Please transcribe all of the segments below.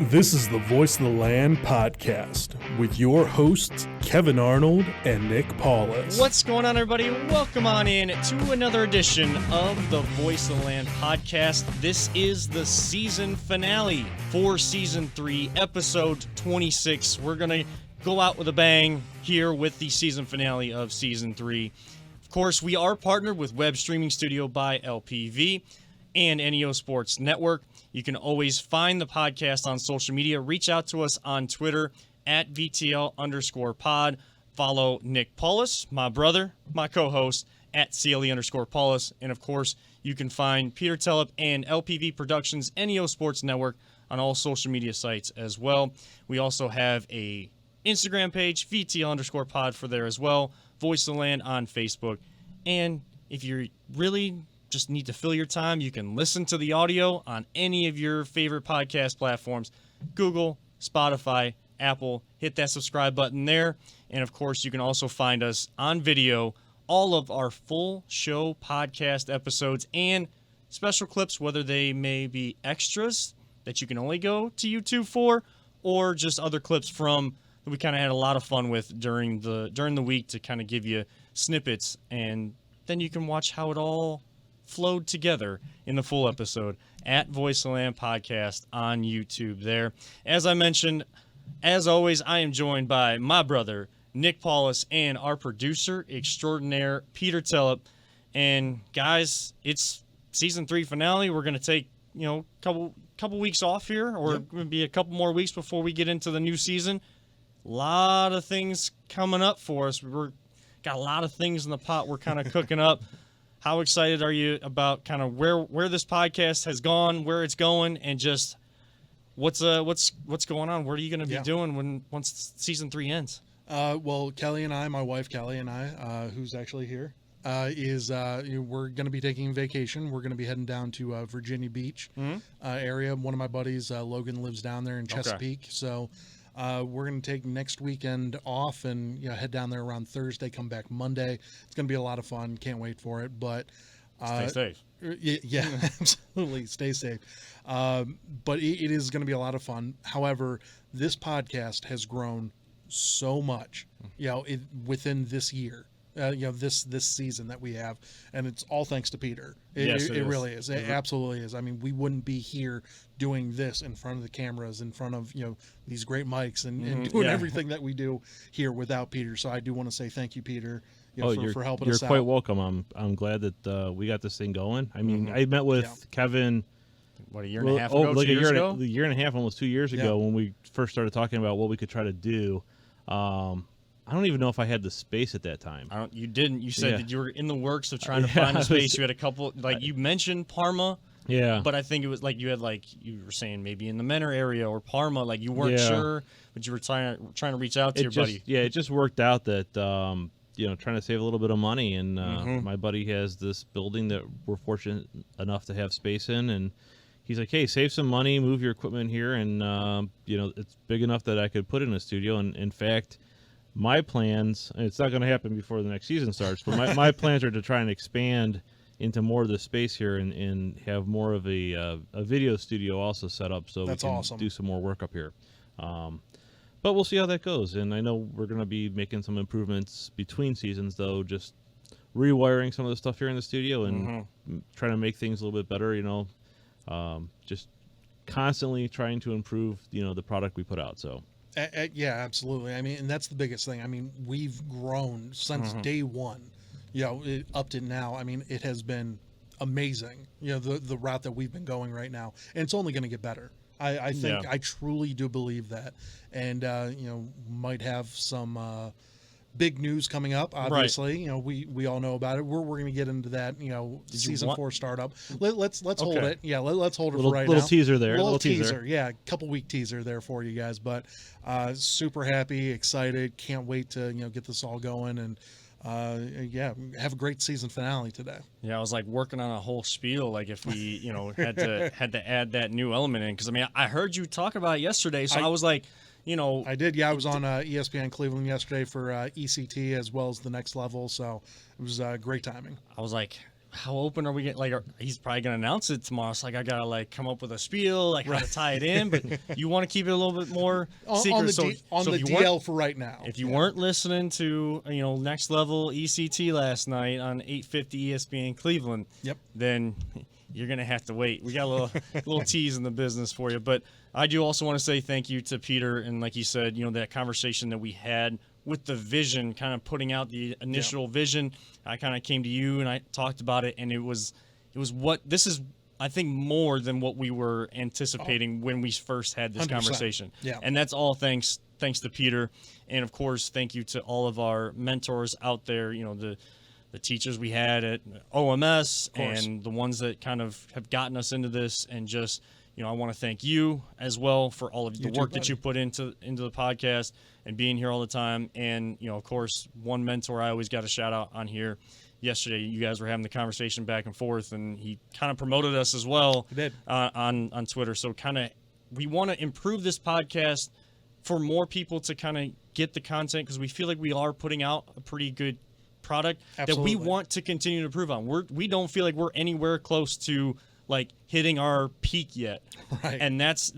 This is the Voice of the Land podcast with your hosts, Kevin Arnold and Nick Paulus. What's going on, everybody? Welcome on in to another edition of the Voice of the Land podcast. This is the season finale for Season 3, Episode 26. We're going to go out with a bang here with the season finale of Season 3. Of course, we are partnered with Web Streaming Studio by LPV and NEO Sports Network. You can always find the podcast on social media. Reach out to us on Twitter at VTL_pod. Follow Nick Paulus, my brother, my co-host, at CLE_Paulus. And of course, you can find Peter Tellep and LPV Productions, NEO Sports Network on all social media sites as well. We also have a Instagram page, VTL_pod for there as well. Voice of the Land on Facebook. And if you're really just need to fill your time, you can listen to the audio on any of your favorite podcast platforms. Google, Spotify, Apple. Hit that subscribe button there. And of course, you can also find us on video, all of our full show podcast episodes and special clips, whether they may be extras that you can only go to YouTube for, or just other clips from that we kind of had a lot of fun with during the week to kind of give you snippets, and then you can watch how it all flowed together in the full episode at Voice of the Land podcast on YouTube there. As I mentioned, as always, I am joined by my brother, Nick Paulus, and our producer extraordinaire, Peter Tellep. And guys, it's season 3 finale. We're going to take, a couple weeks off here, or maybe a couple more weeks before we get into the new season. A lot of things coming up for us. We're got a lot of things in the pot we're kind of cooking up. How excited are you about kind of where this podcast has gone, where it's going, and just what's going on? What are you going to be doing once season 3 ends? Well, Kelly and I, my wife Kelly and I, who's actually here, we're going to be taking a vacation. We're going to be heading down to Virginia Beach area. One of my buddies, Logan, lives down there in Chesapeake, so we're going to take next weekend off and head down there around Thursday, come back Monday. It's going to be a lot of fun. Can't wait for it. But stay safe. Yeah, absolutely. Stay safe. But it is going to be a lot of fun. However, this podcast has grown so much, within this year. This season that we have, and it's all thanks to Peter. It really is. It absolutely is. I mean, we wouldn't be here doing this in front of the cameras, in front of these great mics, and doing everything that we do here without Peter. So I do want to say thank you, Peter, for helping us out. You're quite welcome. I'm glad that we got this thing going. I mean, I met with Kevin. What, a year and a half ago? Like a year and a half, almost 2 years ago, when we first started talking about what we could try to do. I don't even know if I had the space at that time. You didn't. You said that you were in the works of trying to find the space. You had a couple, you mentioned Parma. Yeah. But I think it was you were saying maybe in the Menor area or Parma, you weren't sure, but you were trying to reach out to your buddy. Yeah, it just worked out that, trying to save a little bit of money. And my buddy has this building that we're fortunate enough to have space in. And he's like, hey, save some money, move your equipment here. And, it's big enough that I could put in a studio. And in fact, my plans, and it's not going to happen before the next season starts, but my plans are to try and expand into more of the space here and have more of a video studio also set up so That's we can awesome. do some more work up here. But we'll see how that goes. And I know we're going to be making some improvements between seasons, though, just rewiring some of the stuff here in the studio and trying to make things a little bit better, just constantly trying to improve, the product we put out. So. Yeah, absolutely. I mean, and that's the biggest thing. I mean, we've grown since day one, up to now. I mean, it has been amazing, the route that we've been going right now. And it's only going to get better. I think, I truly do believe that. And, might have some big news coming up, obviously. Right. We all know about it. We're going to get into that, season 4 startup. Let's hold it. Yeah, let's hold it for right now. Little teaser there. Little teaser. Yeah, couple week teaser there for you guys. But super happy, excited, can't wait to get this all going and have a great season finale today. Yeah, I was working on a whole spiel, if we had to add that new element in, because I heard you talk about it yesterday, so I was like. I did. Yeah, I was on ESPN Cleveland yesterday for ECT as well as the Next Level, so it was great timing. I was like, how open are we getting? Like, he's probably gonna announce it tomorrow. So like, I gotta like come up with a spiel, like how to tie it in. But you want to keep it a little bit more secret. On the if you DL for right now. If you weren't listening to Next Level ECT last night on 850 ESPN Cleveland, then you're gonna have to wait. We got a little tease in the business for you. But I do also want to say thank you to Peter, and like you said, that conversation that we had with the vision, kind of putting out the initial vision. I kind of came to you and I talked about it, and it was what this is. I think more than what we were anticipating when we first had this 100%. Conversation. Yeah. And that's all thanks to Peter, and of course thank you to all of our mentors out there. The teachers we had at OMS and the ones that kind of have gotten us into this, and just I want to thank you as well for all of the work that you put into the podcast and being here all the time. And, of course, one mentor I always got a shout out on here. Yesterday, you guys were having the conversation back and forth, and he kind of promoted us as well on Twitter. So we want to improve this podcast for more people to kind of get the content, because we feel like we are putting out a pretty good product that we want to continue to improve on. We don't feel like we're anywhere close to like hitting our peak yet, right? And that's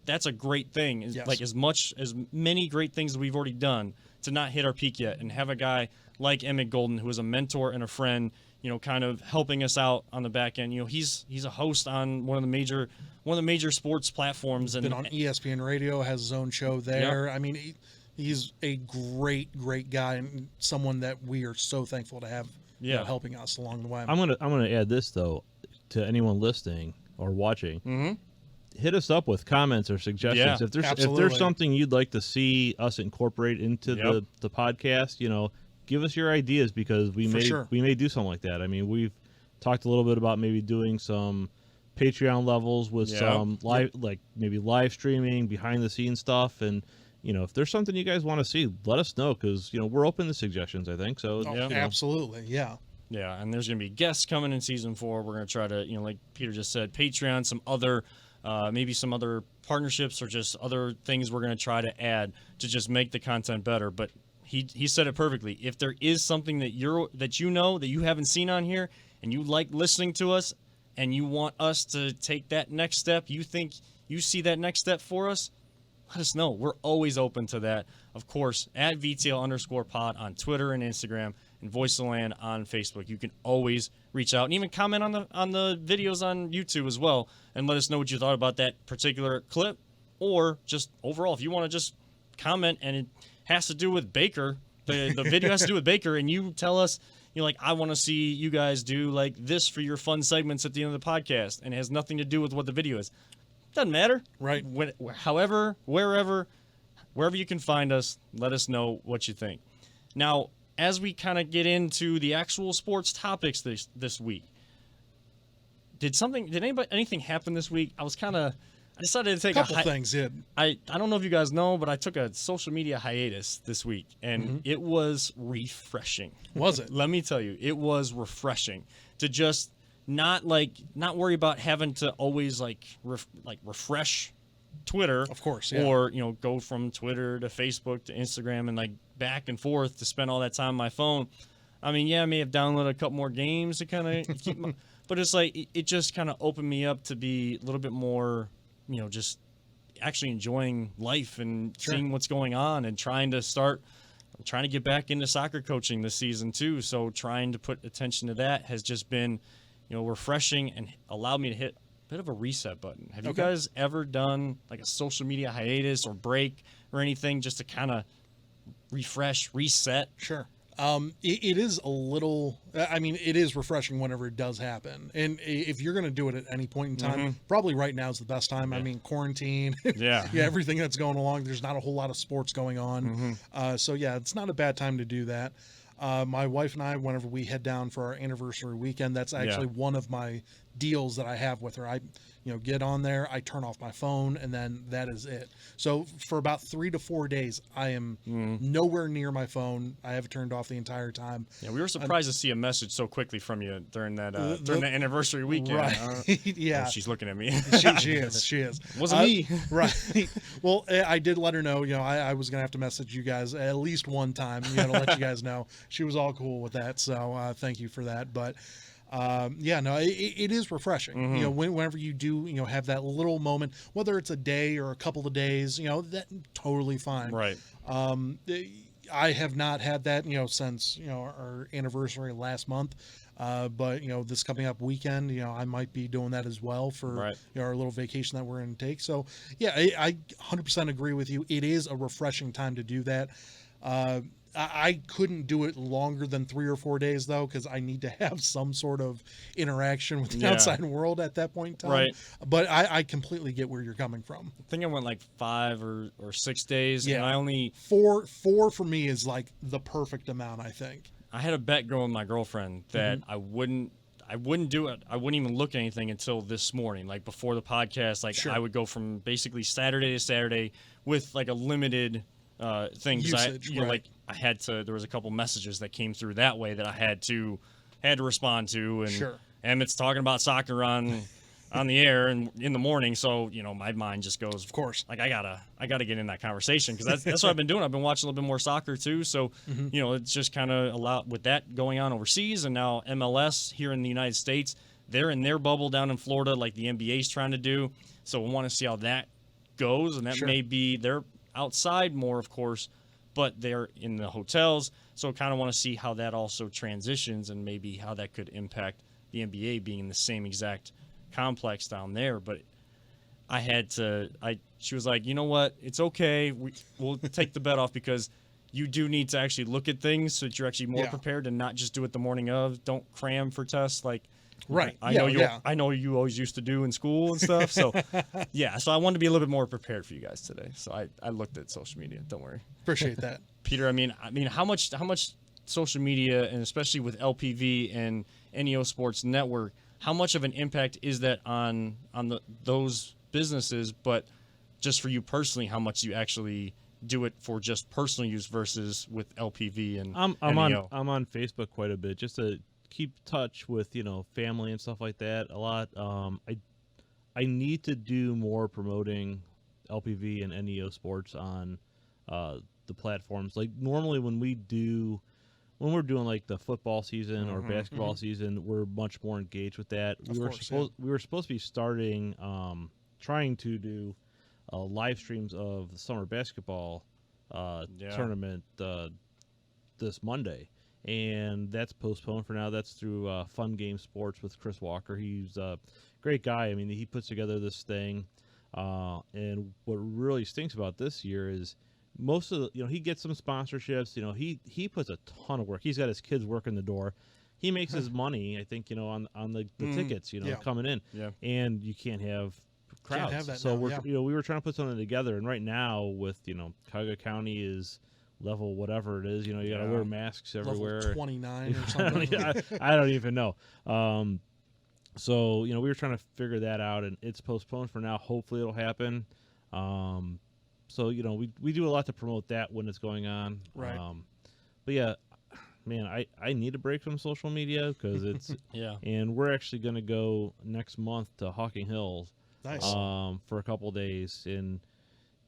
a great thing. Yes. Like as many great things that we've already done, to not hit our peak yet, and have a guy like Emmett Golden, who is a mentor and a friend, kind of helping us out on the back end. He's a host on one of the major sports platforms, and been on ESPN Radio, has his own show there. Yep. I mean, he's a great guy, and someone that we are so thankful to have helping us along the way. I'm gonna add this though, to anyone listening or watching. Mm-hmm. Hit us up with comments or suggestions. Yeah, if there's something you'd like to see us incorporate into the podcast, give us your ideas, because we may do something like that. I mean, we've talked a little bit about maybe doing some Patreon levels with some live, like maybe live streaming, behind the scenes stuff, and if there's something you guys want to see, let us know, because we're open to suggestions. I think so. Absolutely, yeah. Yeah, and there's going to be guests coming in season 4. We're going to try to, like Peter just said, Patreon, some other, maybe some other partnerships, or just other things we're going to try to add to just make the content better. But he said it perfectly. If there is something that that you haven't seen on here, and you like listening to us, and you want us to take that next step, you think you see that next step for us, let us know. We're always open to that. Of course, at VTL_pod on Twitter and Instagram, and Voice of the Land on Facebook. You can always reach out and even comment on the videos on YouTube as well, and let us know what you thought about that particular clip, or just overall, if you want to just comment and it has to do with Baker, the video has to do with Baker, and you tell us, like, I want to see you guys do like this for your fun segments at the end of the podcast, and it has nothing to do with what the video is. Doesn't matter. Right. However, wherever you can find us, let us know what you think. Now, as we kind of get into the actual sports topics this week, did anything happen this week? I decided to take a couple things. I don't know if you guys know, but I took a social media hiatus this week, and it was refreshing. Was it? Let me tell you, it was refreshing to just not worry about having to always refresh Twitter, of course, or go from Twitter to Facebook to Instagram and like back and forth to spend all that time on my phone. I mean, I may have downloaded a couple more games to kind of keep but it's like it just kind of opened me up to be a little bit more, just actually enjoying life and seeing what's going on, and trying to get back into soccer coaching this season too. So trying to put attention to that has just been, refreshing, and allowed me to hit bit of a reset button. Have you guys ever done like a social media hiatus or break or anything, just to kind of refresh, reset? Sure. It is a little, it is refreshing whenever it does happen. And if you're going to do it at any point in time, probably right now is the best time. Yeah. Quarantine, everything that's going along, there's not a whole lot of sports going on. So it's not a bad time to do that. My wife and I, whenever we head down for our anniversary weekend, that's actually one of my deals that I have with her. I get on there, I turn off my phone, and then that is it. So for about 3 to 4 days, I am nowhere near my phone. I have it turned off the entire time. Yeah, we were surprised to see a message so quickly from you during that the anniversary weekend. Right. Yeah. Oh, she's looking at me. She is. Wasn't me. Right. Well, I did let her know, I was going to have to message you guys at least one time, to let you guys know. She was all cool with that. So thank you for that. But It is refreshing. Whenever you do, have that little moment, whether it's a day or a couple of days, that totally fine. Right. I have not had that, since, our anniversary last month. But this coming up weekend, I might be doing that as well for our little vacation that we're going to take. So yeah, I 100% agree with you. It is a refreshing time to do that. I couldn't do it longer than 3 or 4 days though, because I need to have some sort of interaction with the outside world at that point in time. Right. But I completely get where you're coming from. I think I went like 5 or 6 days. Yeah. And I only four for me is like the perfect amount, I think. I had a bet going with my girlfriend that I wouldn't do it. I wouldn't even look at anything until this morning, like before the podcast. Like I would go from basically Saturday to Saturday with like a limited thing. Usage, like I had to. There was a couple messages that came through that way that I had to respond to, and Emmett's talking about soccer on the air and in the morning. So my mind just goes, of course, like I gotta get in that conversation, because that's what I've been doing. I've been watching a little bit more soccer too. So it's just kind of a lot with that going on overseas, and now MLS here in the United States, they're in their bubble down in Florida, like the NBA's trying to do. So we want to see how that goes, and that may be they're outside more, of course, but they're in the hotels. So kind of want to see how that also transitions, and maybe how that could impact the NBA being in the same exact complex down there. But she was like, you know what, it's okay, we'll take the bet off, because you do need to actually look at things so that you're actually more prepared, and not just do it the morning of. Don't cram for tests, like I know you always used to do in school and stuff. So so I wanted to be a little bit more prepared for you guys today. So I looked at social media. Don't worry. Appreciate that. Peter, I mean how much social media, and especially with LPV and NEO Sports Network, how much of an impact is that on those businesses? But just for you personally, how much you actually do it for just personal use versus with LPV and NEO? I'm on Facebook quite a bit, just to keep touch with family and stuff like that a lot. I need to do more promoting LPV and NEO Sports on the platforms. Like normally when we're doing like the football season or basketball season, we're much more engaged with that. We were supposed to be starting trying to do live streams of the summer basketball tournament this Monday, and that's postponed for now. That's through Fun Game Sports with Chris Walker. He's a great guy. I mean, he puts together this thing, and what really stinks about this year is most of the, he gets some sponsorships. He puts a ton of work. He's got his kids working the door. He makes his money, I think, on the tickets, coming in. Yeah. And you can't have crowds. Can't have that so now, we were trying to put something together, and right now with Cuyahoga County is level whatever it is, you got to wear masks everywhere. Level 29 or something. I don't even know. So we were trying to figure that out, and it's postponed for now. Hopefully it'll happen. So we do a lot to promote that when it's going on. Right. But yeah, man, I need a break from social media, because it's and we're actually going to go next month to Hocking Hills. Nice. For a couple days, and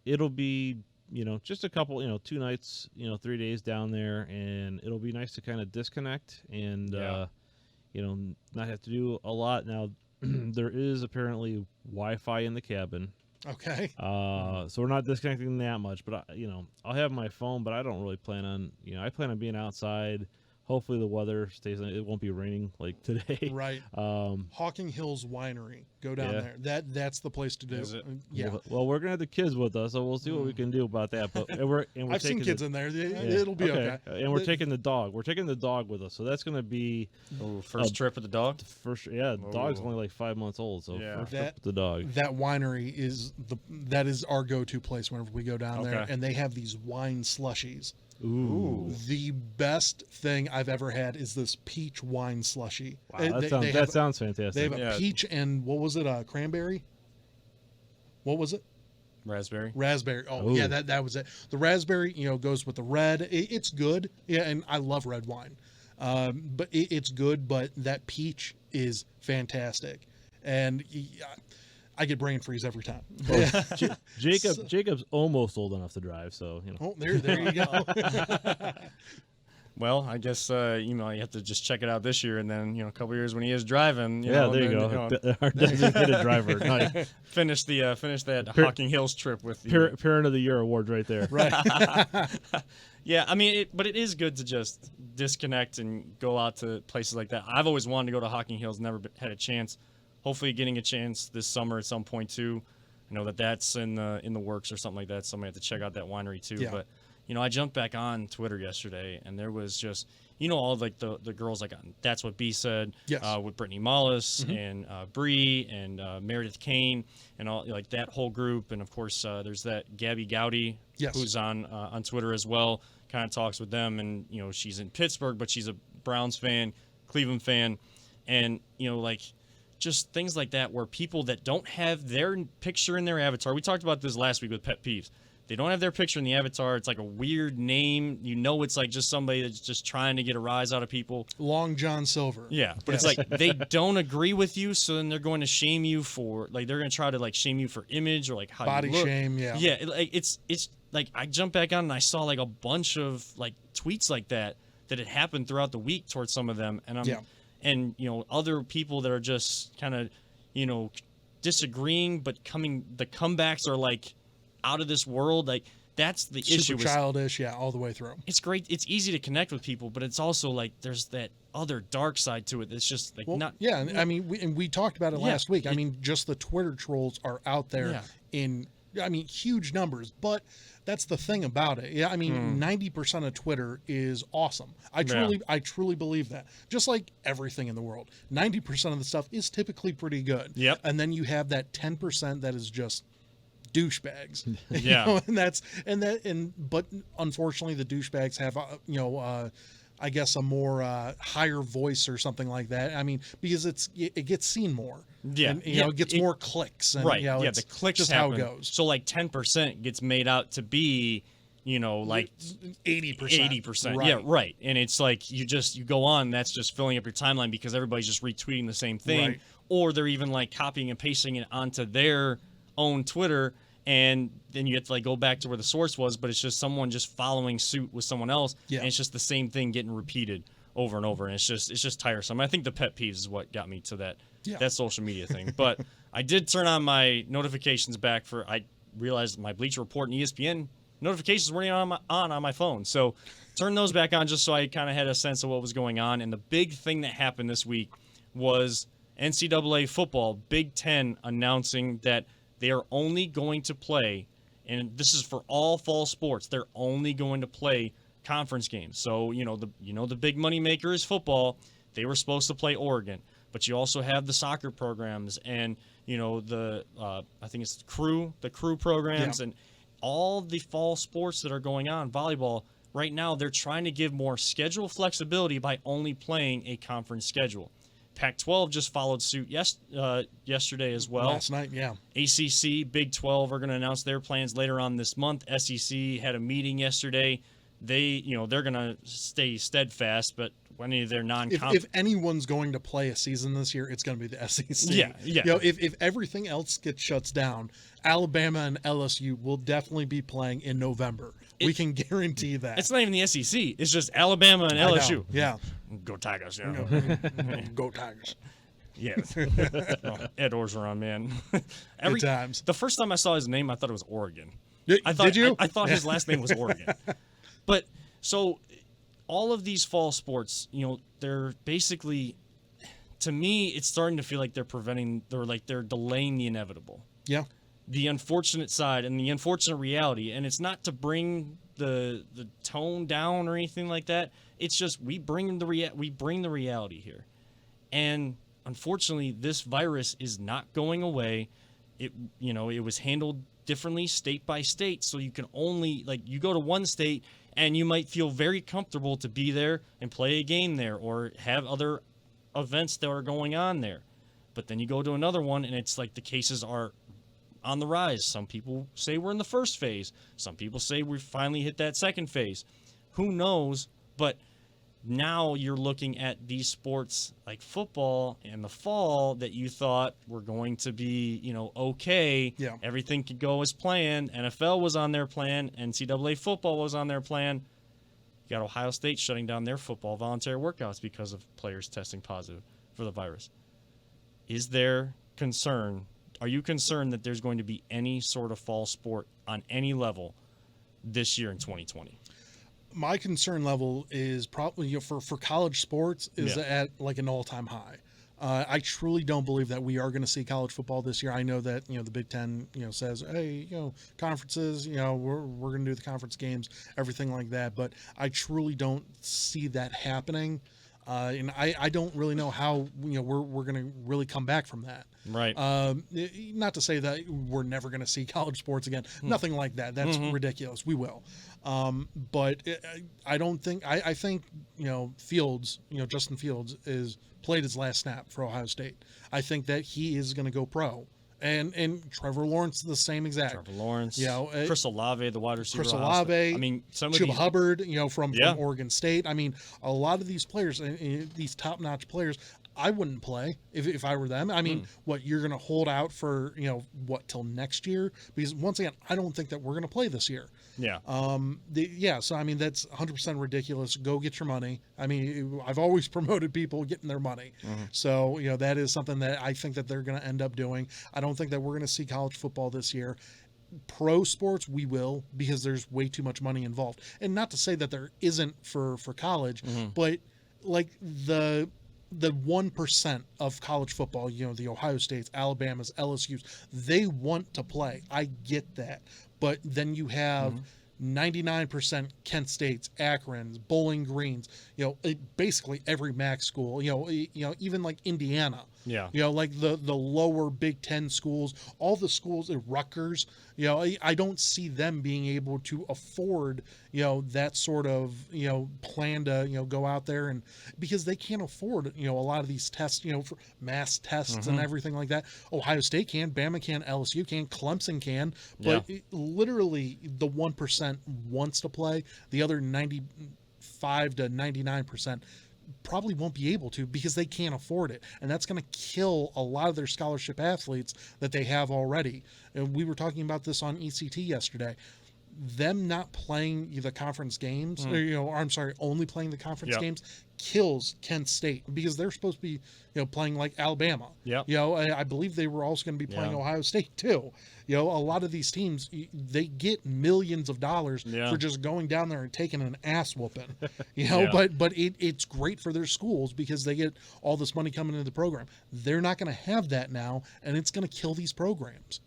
it'll be just a couple 2 nights 3 days down there, and it'll be nice to kind of disconnect and not have to do a lot. Now there is apparently Wi-Fi in the cabin. Okay. So we're not disconnecting that much, but I'll have my phone, but I don't really plan on I plan on being outside. Hopefully the weather stays. It won't be raining like today. Right. Hocking Hills Winery. Go down there. That's the place to do. Is it? Yeah. Well, we're gonna have the kids with us, so we'll see what we can do about that. But I've seen kids in there. It'll be okay. And we're taking the dog. We're taking the dog with us, so that's gonna be first trip with the dog. The dog's only like 5 months old, so first trip with the dog. That winery is our go-to place whenever we go down there, and they have these wine slushies. Ooh. The best thing I've ever had is this peach wine slushy. Wow, that sounds fantastic. They have a peach and what was it? Cranberry? What was it? Raspberry. Oh, yeah, that was it. The raspberry, goes with the red. It's good. Yeah, and I love red wine. But it's good, but that peach is fantastic. And I get brain freeze every time. Jacob's almost old enough to drive, so Oh, there you go. Well, I guess you have to just check it out this year, and then a couple years when he is driving. There you go. Our designated driver. Nice. Finish that Hocking Hills trip with the Parent of the Year award right there. Right. Yeah, I mean, but it is good to just disconnect and go out to places like that. I've always wanted to go to Hocking Hills, never had a chance. Hopefully, getting a chance this summer at some point too. I know that's in the works or something like that. So I might have to check out that winery too. Yeah. But I jumped back on Twitter yesterday, and there was just all like the girls like That's What B Said, yes. With Brittany Mollis and Bree and Meredith Kane and all like that whole group, and of course there's that Gabby Gowdy, yes. who's on Twitter as well. Kind of talks with them, and she's in Pittsburgh, but she's a Browns fan, Cleveland fan, and like just things like that where people that don't have their picture in their avatar. We talked about this last week with pet peeves. They don't have their picture in the avatar. It's like a weird name. It's like just somebody that's just trying to get a rise out of people. Long John Silver. Yeah, but yes. It's like they don't agree with you, so then they're going to shame you for they're going to try to shame you for image or how body you look. shame. Yeah. Yeah, it's like I jumped back on and I saw a bunch of tweets like that had happened throughout the week towards some of them, and and other people that are just kind of disagreeing, but the comebacks are out of this world. That's the issue. Super childish, all the way through. It's great. It's easy to connect with people, but it's also there's that other dark side to it. That's just not. Yeah, I mean, we talked about it last week. I mean, just the Twitter trolls are out there in huge numbers, but that's the thing about it. Yeah, I mean, 90% of Twitter is awesome. I truly believe that. Just like everything in the world, 90% of the stuff is typically pretty good. Yep. And then you have that 10% that is just douchebags. Yeah. But unfortunately the douchebags have I guess a more higher voice or something like that. I mean, because it gets seen more. Yeah. And, it gets more clicks. And, right. It's the clicks just happen. how it goes. So 10% gets made out to be, 80%. 80%. Right. Yeah, right. And it's you go on, that's just filling up your timeline because everybody's just retweeting the same thing. Right. Or they're even copying and pasting it onto their own Twitter. And then you have to go back to where the source was, but it's just someone just following suit with someone else, and it's just the same thing getting repeated over and over, and it's just tiresome. I think the pet peeves is what got me to that social media thing. But I did turn on my notifications back I realized my Bleacher Report and ESPN notifications weren't on my phone, so turn those back on just so I kind of had a sense of what was going on. And the big thing that happened this week was NCAA football, Big Ten announcing that they are only going to play, and this is for all fall sports, they're only going to play conference games. So, the big money maker is football. They were supposed to play Oregon, but you also have the soccer programs and, I think it's the crew programs and all the fall sports that are going on. Volleyball, right now, they're trying to give more schedule flexibility by only playing a conference schedule. Pac-12 just followed suit yesterday as well. Last night, yeah. ACC, Big 12 are going to announce their plans later on this month. SEC had a meeting yesterday. They're going to stay steadfast, but any of their non-conference. If anyone's going to play a season this year, it's going to be the SEC. Yeah. If everything else gets shuts down, Alabama and LSU will definitely be playing in November. We can guarantee that. It's not even the SEC. It's just Alabama and LSU. Yeah. Go Tigers. Go Tigers. Yeah. Ed Orgeron, man. Good times. The first time I saw his name, I thought it was Oregon. Did you? I thought his last name was Oregon. But so all of these fall sports, they're basically, to me, it's starting to feel like they're delaying the inevitable. Yeah. The unfortunate side and the unfortunate reality, and it's not to bring the tone down or anything like that. It's just we bring the reality here, and unfortunately, this virus is not going away. It was handled differently state by state, so you can only you go to one state and you might feel very comfortable to be there and play a game there or have other events that are going on there, but then you go to another one and it's the cases are on the rise. Some people say we're in the first phase. Some people say we finally hit that second phase. Who knows? But now you're looking at these sports like football in the fall that you thought were going to be, okay. Yeah. Everything could go as planned. NFL was on their plan. NCAA football was on their plan. You got Ohio State shutting down their football voluntary workouts because of players testing positive for the virus. Is there concern? Are you concerned that there's going to be any sort of fall sport on any level this year in 2020? My concern level is probably for college sports is at like an all-time high. I truly don't believe that we are going to see college football this year. I know that the Big Ten says, hey, conferences, we're going to do the conference games, everything like that. But I truly don't see that happening. And I don't really know how we're going to really come back from that. Right. Not to say that we're never going to see college sports again. Nothing like that. That's ridiculous. We will. But I don't think. I think Fields. Justin Fields is played his last snap for Ohio State. I think that he is going to go pro. And Trevor Lawrence, the same exact. Trevor Lawrence, Chris Olave, the wide receiver. Chris Olave. I mean, some of Chubb these... Hubbard, from Oregon State. I mean, a lot of these players, these top-notch players, I wouldn't play if I were them. I mean, what, you're going to hold out for, till next year? Because once again, I don't think that we're going to play this year. Yeah. So, I mean, that's 100% ridiculous. Go get your money. I mean, I've always promoted people getting their money. So, that is something that I think that they're going to end up doing. I don't think that we're going to see college football this year. Pro sports, we will, because there's way too much money involved. And not to say that there isn't for college, but like the 1% of college football, the Ohio States, Alabamas, LSUs, they want to play. I get that. But then you have 99% Kent States, Akron's, Bowling Greens, basically every MAC school, even like Indiana. Yeah. Like the lower Big Ten schools, all the schools at Rutgers, I don't see them being able to afford, that sort of, plan to, go out there and because they can't afford, a lot of these tests, for mass tests and everything like that. Ohio State can, Bama can, LSU can, Clemson can, but literally the 1% wants to play. The other 95 to 99% probably won't be able to because they can't afford it. And that's going to kill a lot of their scholarship athletes that they have already. And we were talking about this on ECT yesterday. Them not playing the conference games, only playing the conference games kills Kent State because they're supposed to be, playing like Alabama. I believe they were also going to be playing Ohio State too. A lot of these teams, they get millions of dollars for just going down there and taking an ass whooping. But it's great for their schools because they get all this money coming into the program. They're not going to have that now, and it's going to kill these programs.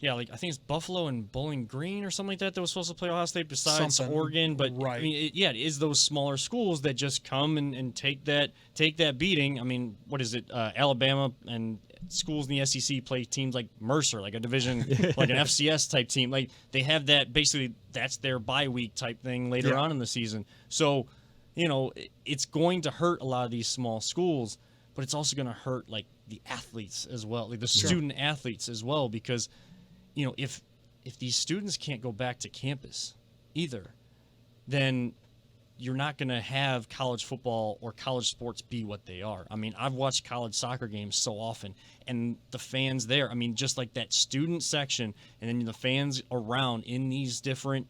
Like I think it's Buffalo and Bowling Green or something like that was supposed to play Ohio State besides Oregon. But right. I mean, it is those smaller schools that just come and take that beating. I mean, what is it? Alabama and schools in the SEC play teams like Mercer, like a division, like an FCS type team. Like they have that basically. That's their bye week type thing later on in the season. So, it's going to hurt a lot of these small schools, but it's also going to hurt like the athletes as well, like the student athletes as well, because. If these students can't go back to campus either, then you're not going to have college football or college sports be what they are. I mean, I've watched college soccer games so often, and the fans there, I mean, just like that student section and then the fans around in these different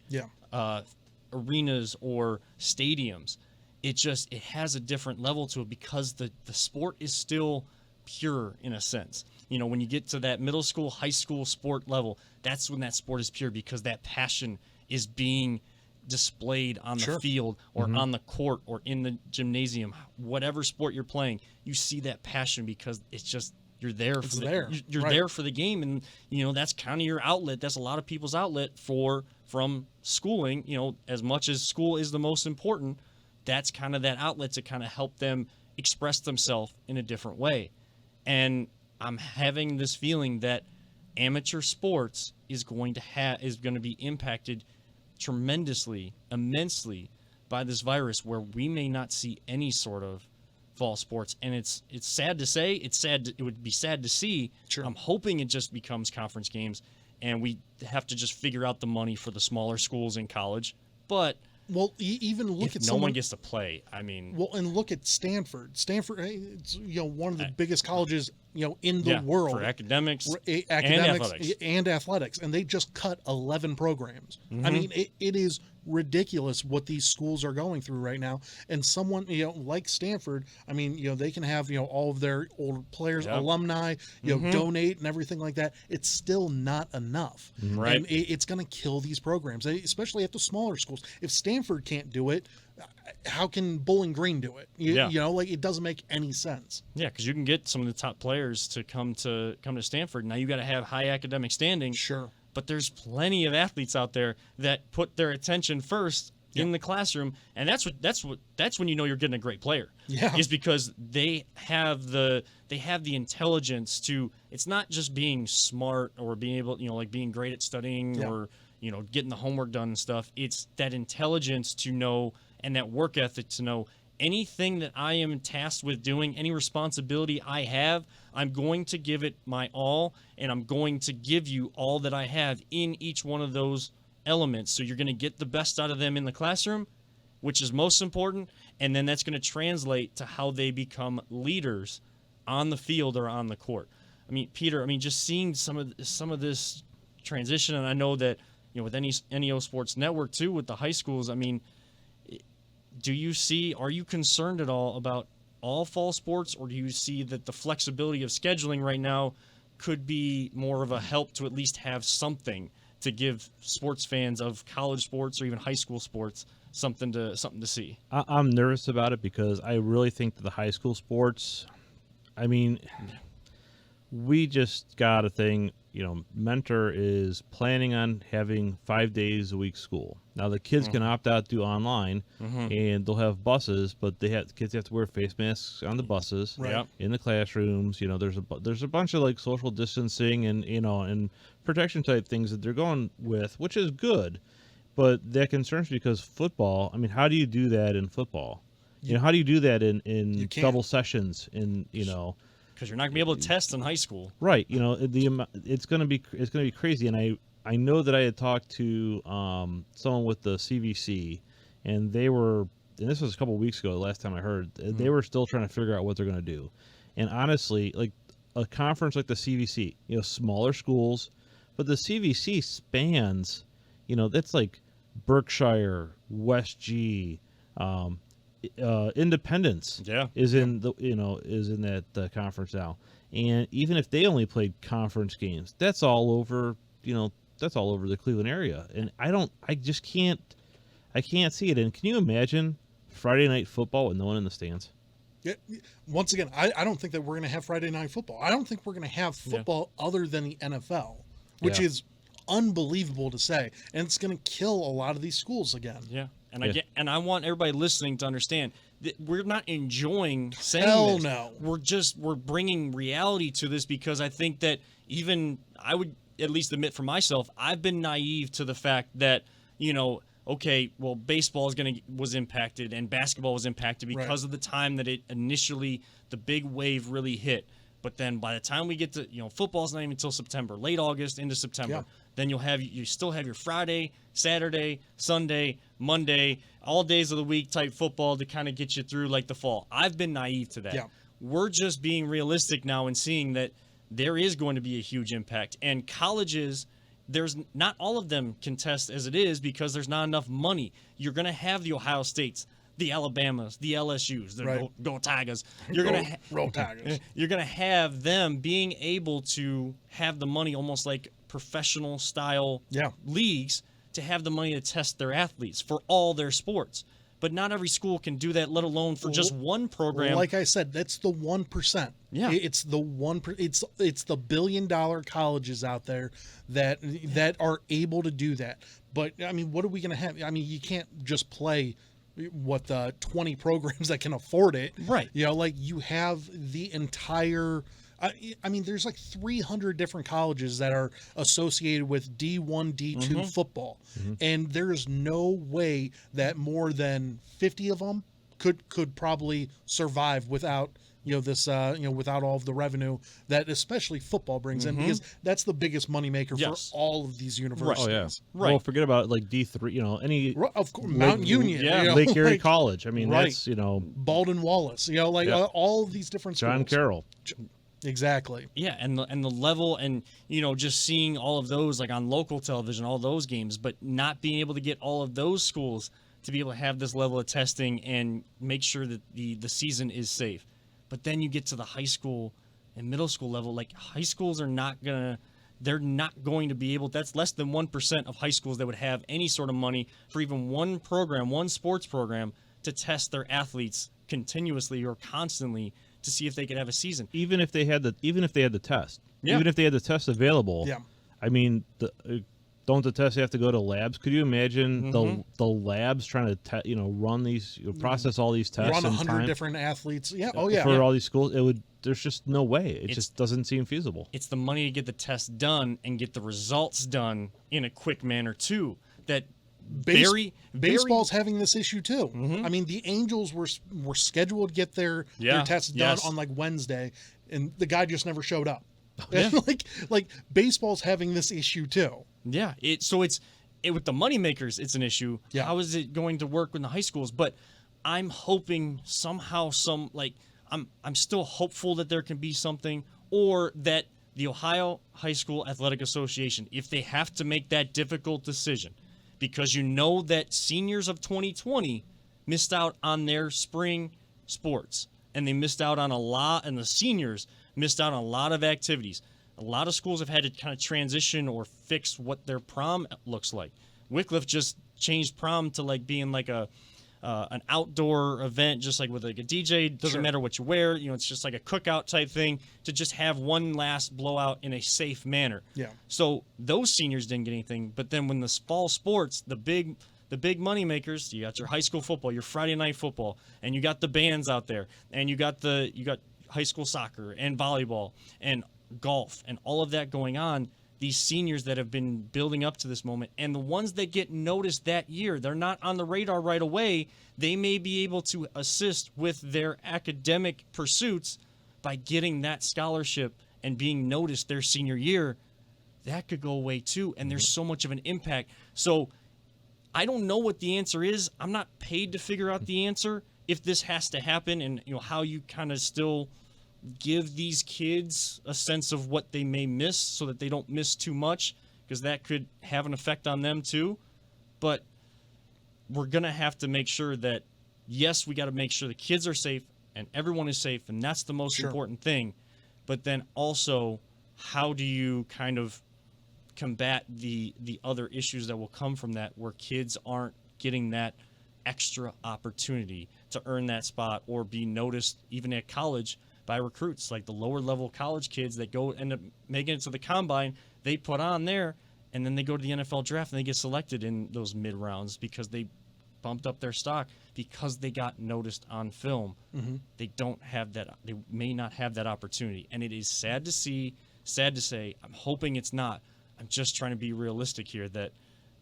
arenas or stadiums, it has a different level to it because the sport is still pure in a sense. When you get to that middle school, high school sport level, that's when that sport is pure because that passion is being displayed on the field or on the court or in the gymnasium. Whatever sport you're playing, you see that passion because it's just you're there. You're there for the game, and that's kind of your outlet. That's a lot of people's outlet from schooling. As much as school is the most important, that's kind of that outlet to kind of help them express themselves in a different way. And I'm having this feeling that amateur sports is going to be impacted tremendously, immensely by this virus, where we may not see any sort of fall sports. And it's sad to say. It would be sad to see. Sure. I'm hoping it just becomes conference games, and we have to just figure out the money for the smaller schools in college. But even look at no one gets to play. I mean, and look at Stanford. Stanford, it's one of the biggest colleges in the world for academics, and athletics, and they just cut 11 programs. I mean, it is ridiculous what these schools are going through right now. And someone, like Stanford, I mean, they can have, all of their old players, alumni, donate and everything like that. It's still not enough. Right. And it's going to kill these programs, especially at the smaller schools. If Stanford can't do it, how can Bowling Green do it? It doesn't make any sense. Yeah, because you can get some of the top players to come to Stanford. Now you got to have high academic standing. Sure. But there's plenty of athletes out there that put their attention first in the classroom, and that's when you know you're getting a great player. Yeah. Is because they have the intelligence to. It's not just being smart or being able, like being great at studying or getting the homework done and stuff. It's that intelligence to know and that work ethic to know anything that I am tasked with doing, any responsibility I have, I'm going to give it my all, and I'm going to give you all that I have in each one of those elements. So you're going to get the best out of them in the classroom, which is most important, and then that's going to translate to how they become leaders on the field or on the court. I mean, Peter, just seeing some of this transition, and I know that with NEO Sports Network too, with the high schools, are you concerned at all about all fall sports, or do you see that the flexibility of scheduling right now could be more of a help to at least have something to give sports fans of college sports or even high school sports something to see? I'm nervous about it because I really think that the high school sports, we just got a thing, Mentor is planning on having 5 days a week school. Now the kids can opt out to do online, and they'll have buses, but kids have to wear face masks on the buses, right. in the classrooms. There's a bunch of like social distancing and and protection type things that they're going with, which is good. But that concerns me because football. How do you do that in football? How do you do that in double sessions Because you're not gonna be able to test in high school, right? It's gonna be crazy. And I know that I had talked to someone with the CVC, and this was a couple of weeks ago. The last time I heard, they were still trying to figure out what they're gonna do. And honestly, like a conference like the CVC, smaller schools, but the CVC spans, that's like Berkshire, West G. Independence is in that conference now, and even if they only played conference games, that's all over the Cleveland area, and I just can't see it. And can you imagine Friday night football with no one in the stands? Yeah. Once again, I don't think that we're going to have Friday night football. I don't think we're going to have football other than the NFL, which is unbelievable to say, and it's going to kill a lot of these schools again. Yeah. And I want everybody listening to understand that we're not enjoying saying this. No. We're bringing reality to this because I think that even I would at least admit for myself, I've been naive to the fact that, baseball was impacted and basketball was impacted because of the time that the big wave really hit. But then by the time we get to, football's not even until September, late August into September. Yeah. Then you still have your Friday, Saturday, Sunday, Monday, all days of the week type football to kind of get you through like the fall. I've been naive to that. Yeah. We're just being realistic now and seeing that there is going to be a huge impact. And colleges, there's not all of them can test as it is because there's not enough money. You're going to have the Ohio States, the Alabamas, the LSUs, the Go Tigers. Roll Tigers. You're going to have them being able to have the money almost like professional style leagues to have the money to test their athletes for all their sports. But not every school can do that, let alone for just one program. Like I said, that's the 1%. Yeah, it's the it's the $1 billion colleges out there that are able to do that. But what are we going to have? You can't just play the 20 programs that can afford it, right? You have the entire. There's like 300 different colleges that are associated with D1, D2 football, and there's no way that more than 50 of them could probably survive without without all of the revenue that especially football brings in, because that's the biggest moneymaker for all of these universities. Oh yeah, right. Well, forget about like D3, any of course, Mount Union, Lake Erie College. That's Baldwin Wallace, all of these different schools. John Carroll. Exactly. Yeah, and the level, and just seeing all of those like on local television, all those games, but not being able to get all of those schools to be able to have this level of testing and make sure that the season is safe. But then you get to the high school and middle school level, like high schools they're not going to be able, that's less than 1% of high schools that would have any sort of money for even one sports program to test their athletes continuously or constantly to see if they could have a season. Even if they had the test. Yeah. Even if they had the test available. Yeah. I mean, don't the tests have to go to labs? Could you imagine the labs trying to run these, process all these tests? Run in 100 time different athletes. Yeah. Oh yeah. For all these schools, there's just no way. It just doesn't seem feasible. It's the money to get the test done and get the results done in a quick manner too. That baseball's having this issue too. I mean, the Angels were scheduled to get their tests done on like Wednesday, and the guy just never showed up. Yeah. like baseball's having this issue too. Yeah. With the moneymakers, it's an issue. Yeah. How is it going to work with the high schools? But I'm hoping somehow I'm still hopeful that there can be something, or that the Ohio High School Athletic Association, if they have to make that difficult decision, because that seniors of 2020 missed out on their spring sports, and they missed out on a lot, and the seniors missed out on a lot of activities. A lot of schools have had to kind of transition or fix what their prom looks like. Wycliffe just changed prom to like being like an outdoor event, just like with like a DJ. Doesn't matter what you wear. It's just like a cookout type thing, to just have one last blowout in a safe manner. Yeah. So those seniors didn't get anything. But then when the fall sports, the big money makers, you got your high school football, your Friday night football, and you got the bands out there, and you got high school soccer and volleyball and golf and all of that going on. These seniors that have been building up to this moment, and the ones that get noticed that year, they're not on the radar right away. They may be able to assist with their academic pursuits by getting that scholarship and being noticed their senior year. That could go away too, and there's so much of an impact. So I don't know what the answer is. I'm not paid to figure out the answer if this has to happen, and how you kind of still give these kids a sense of what they may miss so that they don't miss too much, because that could have an effect on them too. But we're going to have to make sure that, yes, we got to make sure the kids are safe and everyone is safe, and that's the most important thing. But then also, how do you kind of combat the other issues that will come from that, where kids aren't getting that extra opportunity to earn that spot or be noticed even at college by recruits, like the lower level college kids that end up making it to the combine, they put on there, and then they go to the NFL draft and they get selected in those mid rounds because they bumped up their stock because they got noticed on film. They don't have that. They may not have that opportunity, and it is sad to see, sad to say. I'm hoping it's not. I'm just trying to be realistic here, that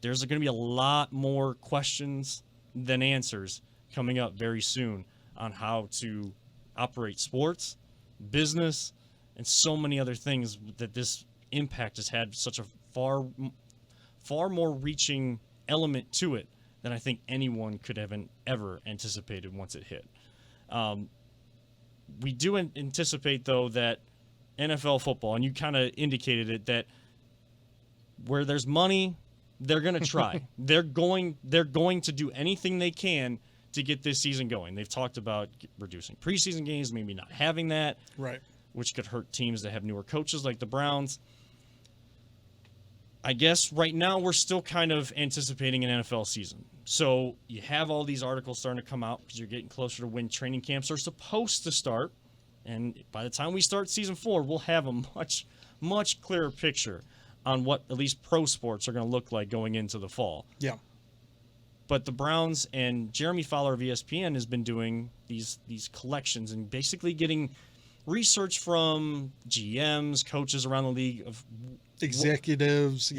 there's going to be a lot more questions than answers coming up very soon on how to operate sports, business, and so many other things, that this impact has had such a far more reaching element to it than I think anyone could have ever anticipated once it hit. We do anticipate, though, that NFL football, and you kind of indicated it, that where there's money, they're going to try. They're going to do anything they can to get this season going. They've talked about reducing preseason games, maybe not having that, right, which could hurt teams that have newer coaches like the Browns. I guess right now we're still kind of anticipating an NFL season. So you have all these articles starting to come out because you're getting closer to when training camps are supposed to start. And by the time we start season 4, we'll have a much clearer picture on what at least pro sports are going to look like going into the fall. Yeah. But the Browns and Jeremy Fowler of ESPN has been doing these collections and basically getting research from GMs, coaches around the league, of executives.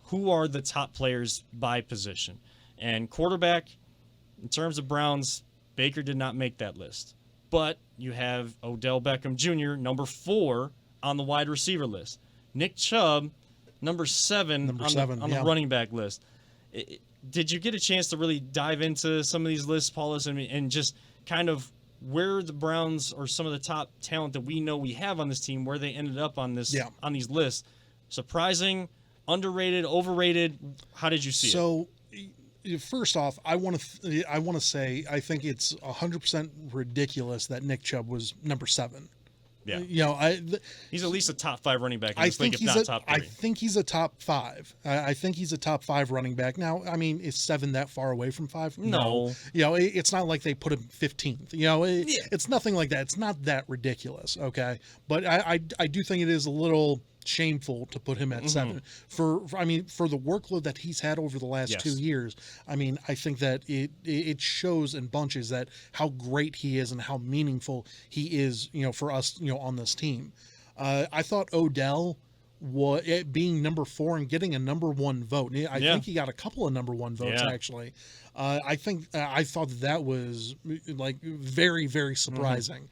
Who are the top players by position. And quarterback, in terms of Browns, Baker did not make that list. But you have Odell Beckham Jr., number 4 on the wide receiver list. Nick Chubb, number 7 on the running back list. Did you get a chance to really dive into some of these lists, Paulus, and just kind of where the Browns or some of the top talent that we know we have on this team, where they ended up on this on these lists. Surprising, underrated, overrated. How did you see it? So, first off, I want to say I think it's 100% ridiculous that Nick Chubb was number 7. Yeah, he's at least a top 5 running back in this league, if not top 3. I think he's a top 5. I think he's a top 5 running back. Now, I mean, is 7 that far away from 5? No. It's not like they put him 15th. It's nothing like that. It's not that ridiculous. Okay, but I do think it is a little shameful to put him at 7 for the workload that he's had over the last 2 years. I mean, I think that it shows in bunches that how great he is and how meaningful he is, for us, on this team. I thought Odell being number 4 and getting a number 1 vote. I think he got a couple of number 1 votes actually. I thought that was like very, very surprising.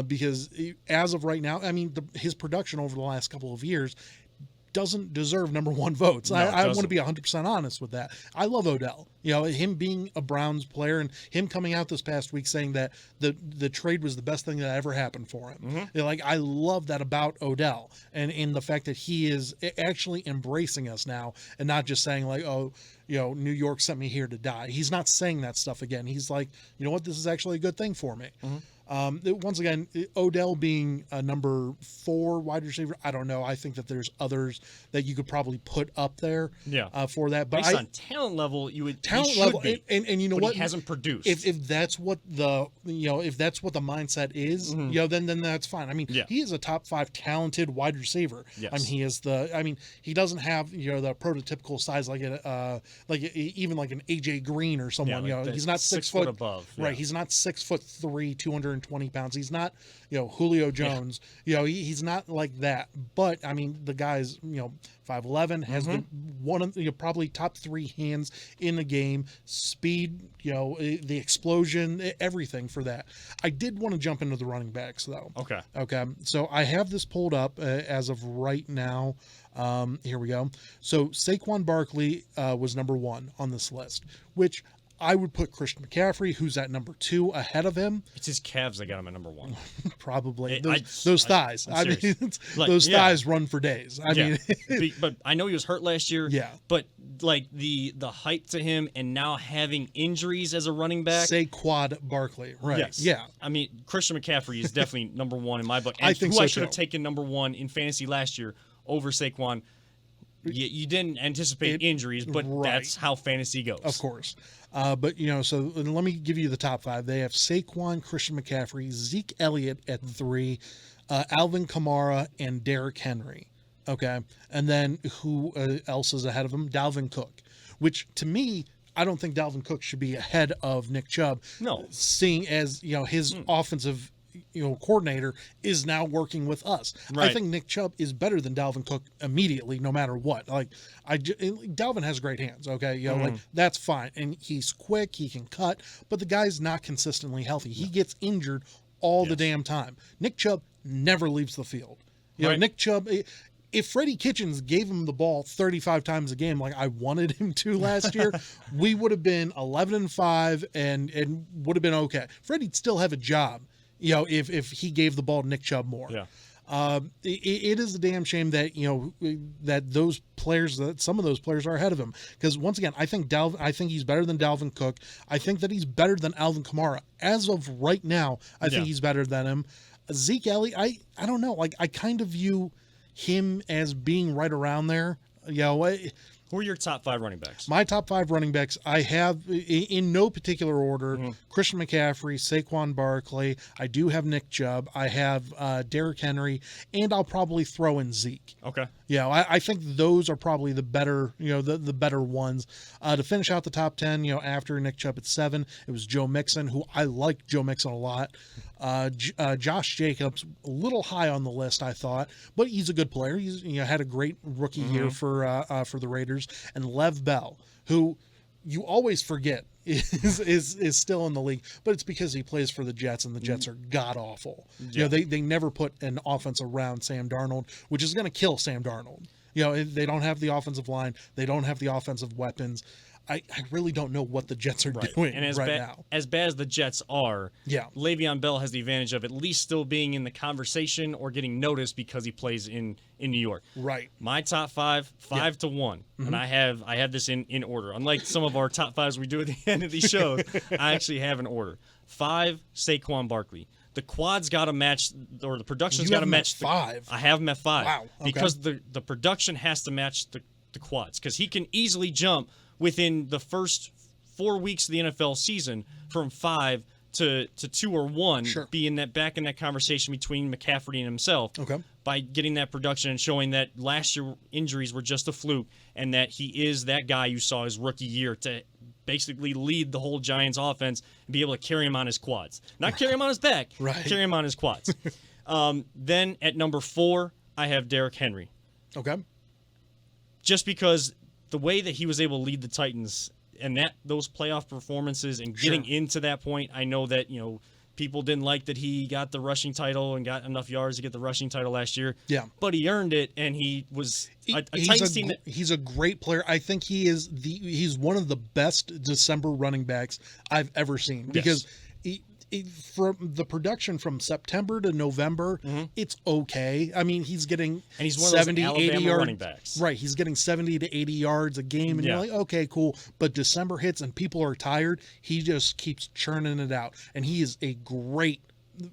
Because as of right now, I mean, his production over the last couple of years doesn't deserve number 1 votes. No, I want to be 100% honest with that. I love Odell. Him being a Browns player and him coming out this past week saying that the trade was the best thing that ever happened for him. I love that about Odell and in the fact that he is actually embracing us now and not just saying like, oh, New York sent me here to die. He's not saying that stuff again. He's like, you know what, this is actually a good thing for me. Once again, Odell being a number 4 wide receiver, I don't know. I think that there's others that you could probably put up there for that. But based on talent level, you would talent level, and you know what, he hasn't produced. If that's what the if that's what the mindset is, then that's fine. I mean, he is a top 5 talented wide receiver. Yes. I mean, he is he doesn't have the prototypical size like even like an AJ Green or someone. He's not 6 foot above. Right, he's not 6'3", 220 pounds. He's not Julio Jones. He's not like that. But I mean, the guy's 5'11", has been one of probably top 3 hands in the game. Speed, the explosion, everything for that. I did want to jump into the running backs though. Okay. So I have this pulled up as of right now. Here we go. So Saquon Barkley was number 1 on this list, which I would put Christian McCaffrey, who's at number 2, ahead of him. It's his calves that got him at number 1. Probably. Those thighs. Those thighs run for days. I mean, but I know he was hurt last year. Yeah. But like the hype to him and now having injuries as a running back. Saquon Barkley. Right. Yes. Yeah. I mean, Christian McCaffrey is definitely number 1 in my book. And I think I should have taken number 1 in fantasy last year over Saquon. You didn't anticipate injuries, but that's how fantasy goes. Of course. But, so let me give you the top 5. They have Saquon, Christian McCaffrey, Zeke Elliott at 3, Alvin Kamara, and Derrick Henry. Okay. And then who else is ahead of him? Dalvin Cook, which to me, I don't think Dalvin Cook should be ahead of Nick Chubb. No. Seeing as, his offensive coordinator is now working with us. Right. I think Nick Chubb is better than Dalvin Cook immediately, no matter what. Dalvin has great hands. Okay. That's fine. And he's quick. He can cut, but the guy's not consistently healthy. He gets injured all the damn time. Nick Chubb never leaves the field. Nick Chubb, if Freddie Kitchens gave him the ball 35 times a game, like I wanted him to last year, we would have been 11-5 and would have been okay. Freddie'd still have a job. If he gave the ball to Nick Chubb more. Yeah. It is a damn shame that, that those players, that some of those players are ahead of him. Because once again, I think he's better than Dalvin Cook. I think that he's better than Alvin Kamara. As of right now, I think he's better than him. Zeke Elliott, I don't know. I kind of view him as being right around there. Who are your top 5 running backs? My top 5 running backs, I have in no particular order, Christian McCaffrey, Saquon Barkley. I do have Nick Chubb. I have Derrick Henry, and I'll probably throw in Zeke. Okay. I think those are probably the better, the better ones. To finish out the top 10, after Nick Chubb at 7, it was Joe Mixon, who I like Joe Mixon a lot. Josh Jacobs, a little high on the list, I thought, but he's a good player. He's had a great rookie year for the Raiders, and Lev Bell, who you always forget is still in the league, but it's because he plays for the Jets, and the Jets are god awful. Yeah. They never put an offense around Sam Darnold, which is going to kill Sam Darnold. They don't have the offensive line, they don't have the offensive weapons. I really don't know what the Jets are Right. doing And now. as bad as the Jets are, Yeah. Le'Veon Bell has the advantage of at least still being in the conversation or getting noticed because he plays in New York. Right. My top five to one, and I have this in order. Unlike some of our top fives we do at the end of these shows, I actually have an order. 5, Saquon Barkley. The quad's got to match, or the production's got to match. 5. I have him at 5. Wow. Okay. Because the production has to match the quads, because he can easily jump within the first 4 weeks of the NFL season from 5 to 2 or 1, Sure. being that back in that conversation between McCaffrey and himself. Okay. By getting that production and showing that last year injuries were just a fluke, and that he is that guy you saw his rookie year to basically lead the whole Giants offense and be able to carry him on his quads. Not carry him on his back, Right. carry him on his quads. Then at number 4, I have Derrick Henry. Okay. Just because the way that he was able to lead the Titans and those playoff performances and getting into that point, I know that, people didn't like that he got the rushing title and got enough yards to get the rushing title last year. Yeah. But he earned it, and he was a Titans team that, He's a great player. I think he's one of the best December running backs I've ever seen, because from the production from September to November, it's okay. I mean, he's getting and he's one of those 70, 80 Alabama yards. running backs. Right, he's getting 70 to 80 yards a game, and you're like, okay, cool. But December hits and people are tired. He just keeps churning it out, and he is a great,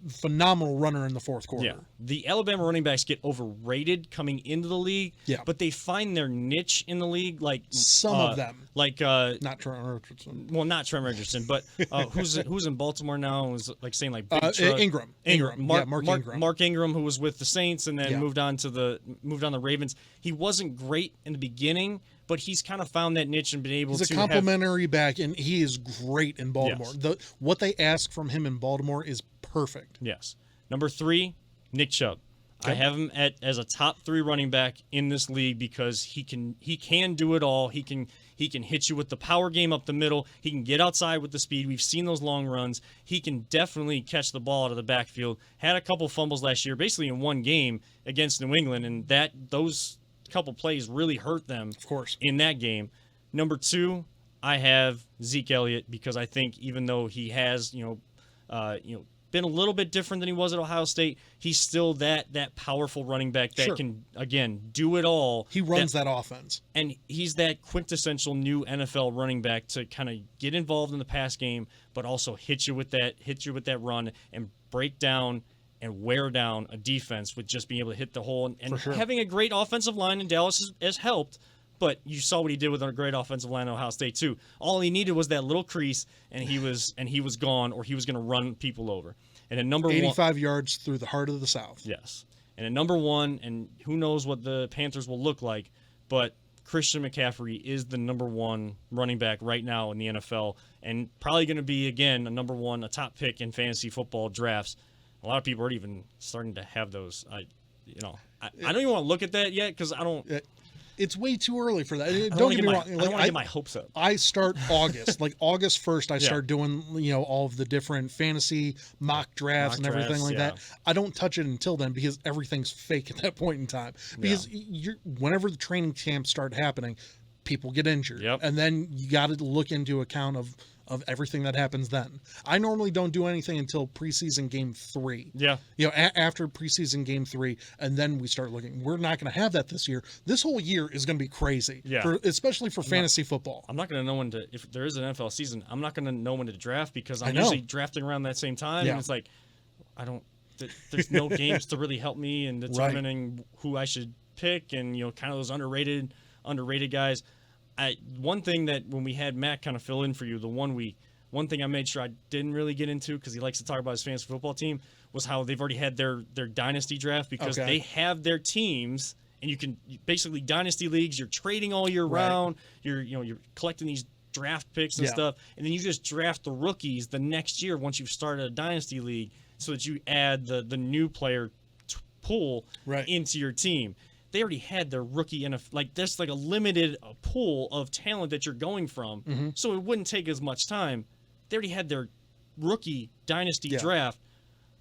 phenomenal runner in the fourth quarter. Yeah, the Alabama running backs get overrated coming into the league. Yeah. But they find their niche in the league, like Some of them. like Not Trent Richardson. well, not Trent Richardson, but who's in Baltimore now and was like saying like big Ingram. Mark Ingram. Mark Ingram, who was with the Saints and then Yeah. moved on the Ravens. He wasn't great in the beginning, but he's kind of found that niche and been able He's to a complimentary back, and he is great in Baltimore. Yes. What they ask from him in Baltimore is perfect. Yes. Number 3, Nick Chubb. I have him as a top 3 running back in this league because he can do it all. He can hit you with the power game up the middle. He can get outside with the speed. We've seen those long runs. He can definitely catch the ball out of the backfield. Had a couple fumbles last year, basically in one game against New England, and those couple plays really hurt them, Of course. in that game. Number 2, I have Zeke Elliott, because I think even though he has been a little bit different than he was at Ohio State, he's still that powerful running back that can, again, do it all. He runs that offense. And he's that quintessential new NFL running back to kind of get involved in the pass game, but also hit you with that run and break down and wear down a defense with just being able to hit the hole. And having a great offensive line in Dallas has helped. But you saw what he did with a great offensive line at Ohio State too. All he needed was that little crease, and he was gone, or he was going to run people over. And at number 85 yards through the heart of the South. Yes. And at number 1, and who knows what the Panthers will look like, but Christian McCaffrey is the number 1 running back right now in the NFL, and probably going to be, again, a top pick in fantasy football drafts. A lot of people are even starting to have those. I don't even want to look at that yet, because I don't. It's way too early for that. Don't get me wrong. I don't want to get my hopes up. I start August. Like August 1st, I start doing, all of the different fantasy mock drafts and everything like that. I don't touch it until then, because everything's fake at that point in time. Because whenever the training camps start happening, people get injured. Yep. And then you got to look into account of everything that happens then. I normally don't do anything until preseason game 3. Yeah. After preseason game 3, and then we start looking. We're not going to have that this year. This whole year is going to be crazy. Yeah. Especially for fantasy football. I'm not going to know when to, if there is an NFL season, I'm not going to know when to draft, because I'm I know. usually drafting around that same time. Yeah. And it's like, there's no games to really help me in determining who I should pick, and, kind of those underrated guys. One thing that when we had Matt kind of fill in for you the 1 week, one thing I made sure I didn't really get into, because he likes to talk about his fantasy football team, was how they've already had their dynasty draft, because they have their teams, and you can basically dynasty leagues. You're trading all year round. You're collecting these draft picks and stuff, and then you just draft the rookies the next year once you've started a dynasty league, so that you add the new player pool into your team. They already had their rookie there's like a limited pool of talent that you're going from, so it wouldn't take as much time. They already had their rookie dynasty draft,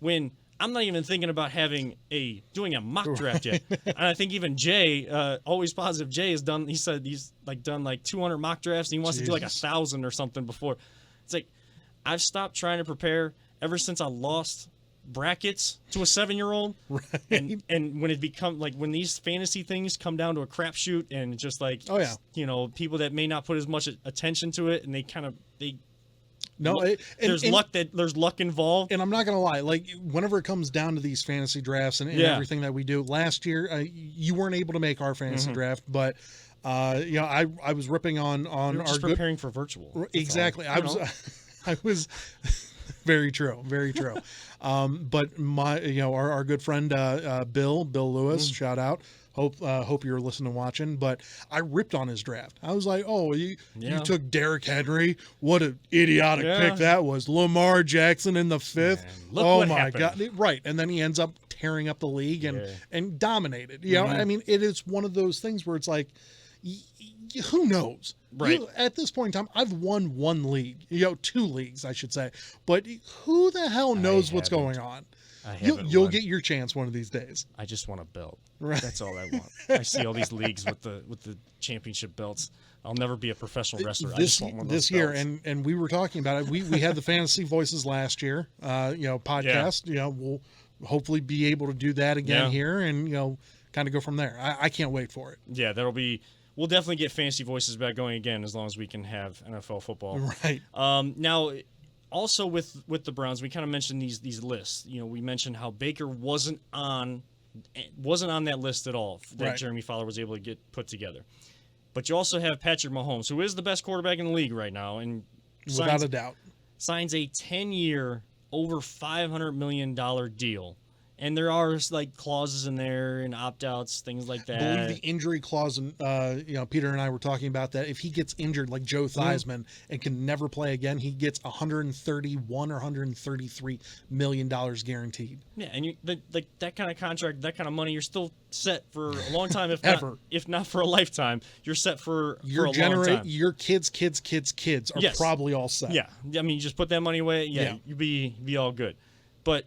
when I'm not even thinking about doing a mock draft yet. And I think even Jay, always positive Jay, has done. He said he's done 200 mock drafts, and he wants to do 1,000 or something before. It's like I've stopped trying to prepare ever since I lost brackets to a 7-year-old. Right. And when it become when these fantasy things come down to a crapshoot, and just people that may not put as much attention to it, and there's luck involved. And I'm not gonna lie, whenever it comes down to these fantasy drafts and everything that we do, last year you weren't able to make our fantasy draft, but I was ripping on You're just preparing for virtual. Exactly. I was very true. But our good friend Bill Lewis, shout out. Hope you're listening and watching. But I ripped on his draft. I was like, oh, you took Derrick Henry. What an idiotic pick that was. Lamar Jackson in the 5th. Oh my happened. God. Right. And then he ends up tearing up the league and dominated. I mean, it is one of those things where it's like, who knows? Right. At this point in time, I've won one league, 2 leagues, I should say. But who the hell knows what's going on? You'll get your chance one of these days. I just want a belt. Right. That's all I want. I see all these leagues with the championship belts. I'll never be a professional wrestler. I just want one of those year, belts. and we were talking about it. We had the Fantasy Voices last year, podcast. Yeah. We'll hopefully be able to do that again here, and kind of go from there. I can't wait for it. Yeah, we'll definitely get Fantasy Voices back going again as long as we can have NFL football. Right. Now, also with the Browns, we kind of mentioned these lists. We mentioned how Baker wasn't on that list at all that Jeremy Fowler was able to get put together. But you also have Patrick Mahomes, who is the best quarterback in the league right now, and without a doubt signs a 10-year, over $500 million deal. And there are clauses in there and opt-outs, things like that. I believe the injury clause, and Peter and I were talking about that. If he gets injured like Joe Theismann and can never play again, he gets $131 or $133 million guaranteed. Yeah, and that kind of contract, that kind of money, you're still set for a long time, if not for a lifetime. You're set for a long time. Your kids are probably all set. Yeah, I mean, you just put that money away. You'd be all good. But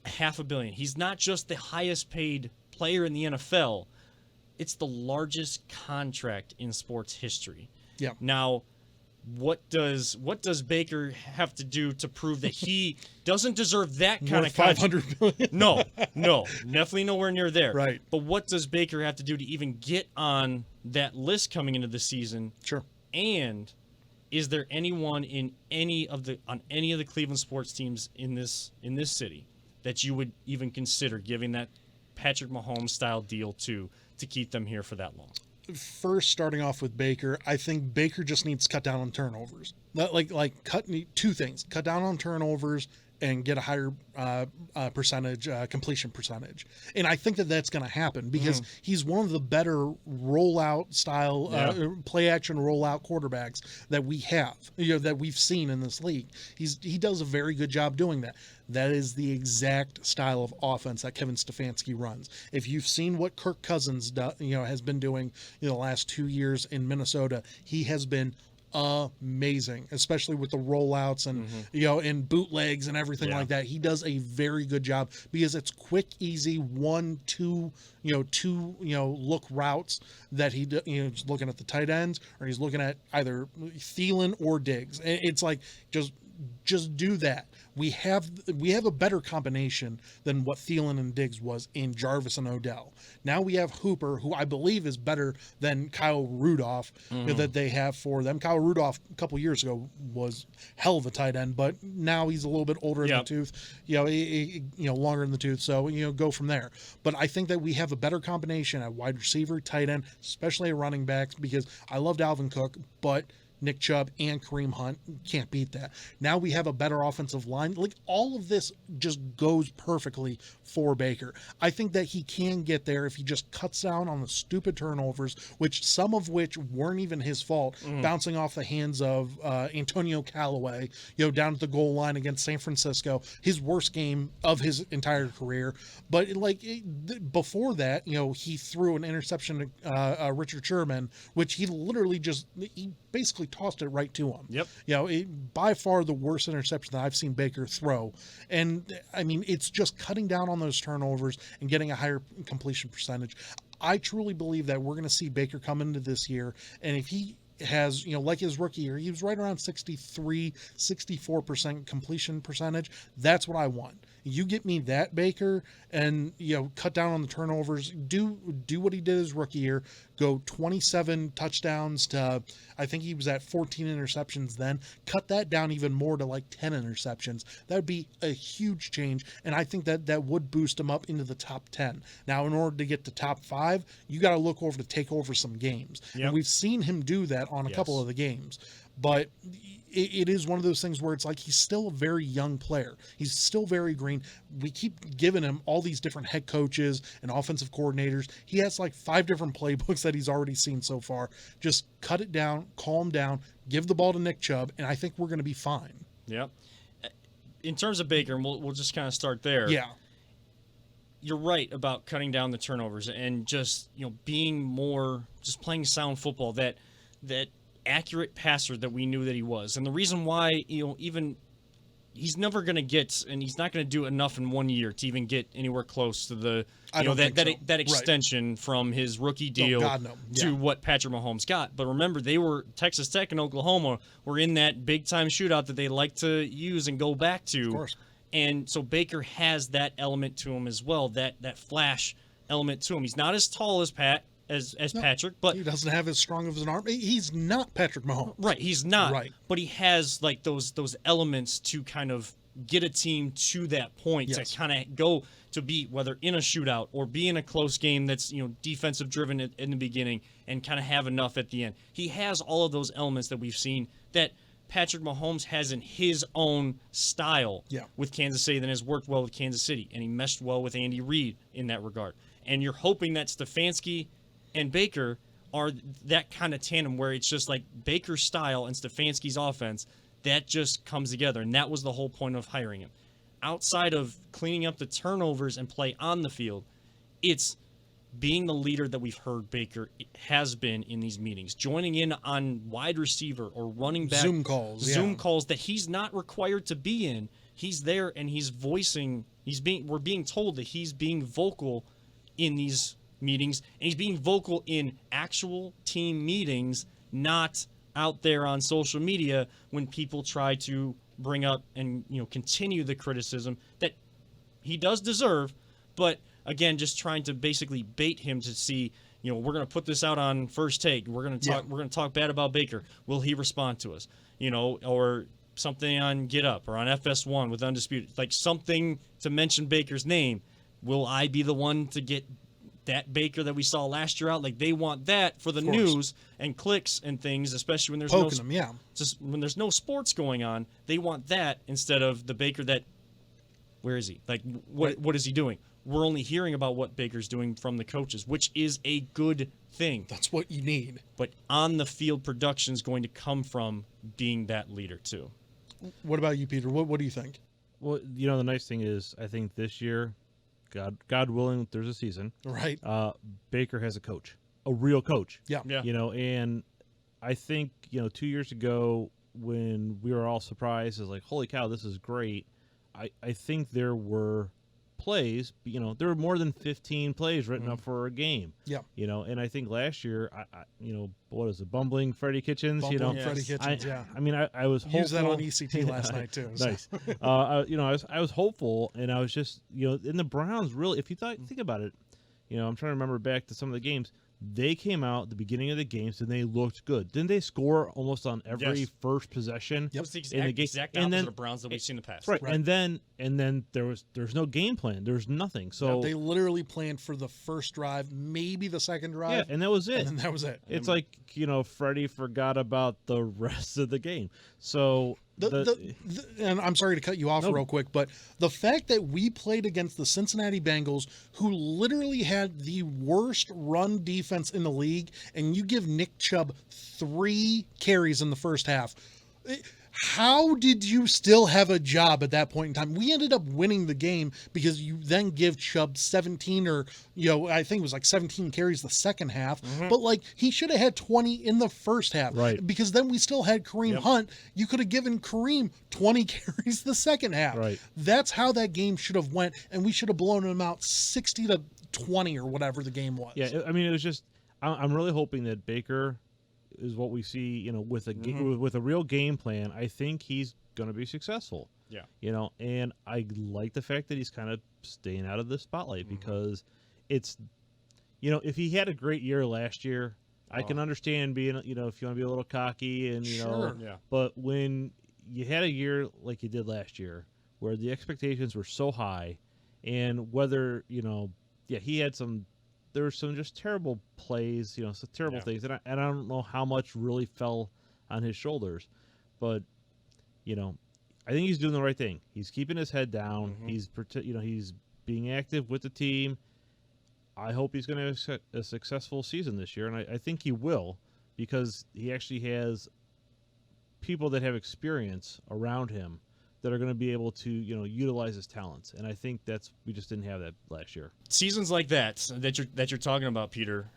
$500 million. He's not just the highest paid player in the NFL. It's the largest contract in sports history. Yeah. Now, what does Baker have to do to prove that he doesn't deserve that kind of $500 million? No, definitely nowhere near there. Right. But what does Baker have to do to even get on that list coming into the season? Sure. And is there anyone on any of the Cleveland sports teams in this city that you would even consider giving that Patrick Mahomes style deal to keep them here for that long? First, starting off with Baker, I think Baker just needs to cut down on turnovers. Cut 2 things: cut down on turnovers and get a higher completion percentage. And I think that's going to happen because he's one of the better rollout style, play action rollout quarterbacks that we have, that we've seen in this league. He does a very good job doing that. That is the exact style of offense that Kevin Stefanski runs. If you've seen what Kirk Cousins has been doing the last 2 years in Minnesota, he has been amazing, especially with the rollouts and and bootlegs and everything like that. He does a very good job because it's quick, easy 1-2 look routes that he's looking at the tight ends, or he's looking at either Thielen or Diggs. It's like just do that. We have a better combination than what Thielen and Diggs was in Jarvis and Odell. Now we have Hooper, who I believe is better than Kyle Rudolph that they have for them. Kyle Rudolph a couple years ago was hell of a tight end, but now he's a little bit older in the tooth, longer in the tooth. So go from there. But I think that we have a better combination at wide receiver, tight end, especially at running backs, because I loved Alvin Cook, but Nick Chubb and Kareem Hunt, can't beat that. Now we have a better offensive line. All of this just goes perfectly for Baker. I think that he can get there if he just cuts down on the stupid turnovers, some of which weren't even his fault, bouncing off the hands of Antonio Callaway, down at the goal line against San Francisco, his worst game of his entire career. But before that, he threw an interception to Richard Sherman, which he literally he basically literally tossed it right to him. Yep. By far the worst interception that I've seen Baker throw. And I mean, it's just cutting down on those turnovers and getting a higher completion percentage. I truly believe that we're going to see Baker come into this year, and if he has, like his rookie year, he was right around 64% completion percentage. That's what I want. You get me that Baker, and cut down on the turnovers. Do what he did his rookie year. Go 27 touchdowns to, I think he was at 14 interceptions then. Cut that down even more to like 10 interceptions. That would be a huge change, and I think that would boost him up into the top 10. Now, in order to get to top 5, you got to look over to take over some games. Yep. And we've seen him do that on a couple of the games, but it is one of those things where it's like he's still a very young player. He's still very green. We keep giving him all these different head coaches and offensive coordinators. He has like 5 different playbooks that he's already seen so far. Just cut it down, calm down, give the ball to Nick Chubb, and I think we're going to be fine. Yep. In terms of Baker, and we'll just kind of start there. Yeah. You're right about cutting down the turnovers and just being more, just playing sound football, that accurate passer that we knew that he was. And the reason why even he's never going to get, and he's not going to do enough in 1 year to even get anywhere close to the that extension from his rookie deal to what Patrick Mahomes got. But remember, Texas Tech and Oklahoma were in that big time shootout that they like to use and go back to. Of course. And so Baker has that element to him as well, that flash element to him. He's not as tall as Patrick, but he doesn't have as strong of an arm. He's not Patrick Mahomes. Right, he's not. Right. But he has like those elements to kind of get a team to that point, to kind of go to be, whether in a shootout or be in a close game that's defensive driven in the beginning and kind of have enough at the end. He has all of those elements that we've seen that Patrick Mahomes has in his own style with Kansas City, that has worked well with Kansas City, and he meshed well with Andy Reid in that regard. And you're hoping that Stefanski and Baker are that kind of tandem where it's just like Baker's style and Stefanski's offense, that just comes together. And that was the whole point of hiring him. Outside of cleaning up the turnovers and play on the field, it's being the leader that we've heard Baker has been in these meetings, joining in on wide receiver or running back Zoom calls that he's not required to be in. He's there and he's voicing. We're being told that he's being vocal in these meetings, and he's being vocal in actual team meetings, not out there on social media when people try to bring up and continue the criticism that he does deserve, but again, just trying to basically bait him to see, we're going to put this out on First Take. We're going to talk bad about Baker. Will he respond to us? Or something on Get Up or on FS1 with Undisputed, like something to mention Baker's name. Will I be the one to get that Baker that we saw last year out? Like, they want that for the news and clicks and things, especially when there's when there's no sports going on. They want that instead of the Baker that, where is he? Like, what is he doing? We're only hearing about what Baker's doing from the coaches, which is a good thing. That's what you need. But on the field production is going to come from being that leader too. What about you, Peter? What do you think? Well, the nice thing is, I think this year, God willing, there's a season. Right. Baker has a coach, a real coach. Yeah. And I think, 2 years ago when we were all surprised, is like, holy cow, this is great. I think there were plays, there were more than 15 plays written up for a game. Yeah. And I think last year, what is it, bumbling Freddie Kitchens? Freddie Kitchens, I mean, I was hopeful. Used that on ECT last night too. So. Nice. I was hopeful, and I was just, in the Browns, really, if you think about it, I'm trying to remember back to some of the games. They came out at the beginning of the games and they looked good. Didn't they score almost on every first possession? Yep. It's the exact opposite of the Browns that we've seen in the past. Right. And then there's no game plan. There's nothing. So they literally planned for the first drive, maybe the second drive. Yeah, and that was it. And that was it. It's like, Freddie forgot about the rest of the game. So and I'm sorry to cut you off real quick, but the fact that we played against the Cincinnati Bengals, who literally had the worst run defense in the league, and you give Nick Chubb 3 carries in the first half. How did you still have a job at that point in time? We ended up winning the game because you then give Chubb 17 or, I think it was like 17 carries the second half. But like he should have had 20 in the first half. Right. Because then we still had Kareem Hunt. You could have given Kareem 20 carries the second half. Right. That's how that game should have went. And we should have blown them out 60-20 or whatever the game was. Yeah, I mean, it was just I'm really hoping that Baker is what we see, with with a real game plan. I think he's going to be successful. Yeah. And I like the fact that he's kind of staying out of the spotlight because it's, if he had a great year last year, I can understand being, if you want to be a little cocky and, Sure. Yeah. but when you had a year like you did last year where the expectations were so high and whether, he had there were some just terrible plays, some terrible things, and I don't know how much really fell on his shoulders, but I think he's doing the right thing. He's keeping his head down. He's he's being active with the team. I hope he's going to have a successful season this year, and I think he will because he actually has people that have experience around him that are going to be able to utilize his talents, and I think we just didn't have that last year. Seasons like that you're talking about, Peter,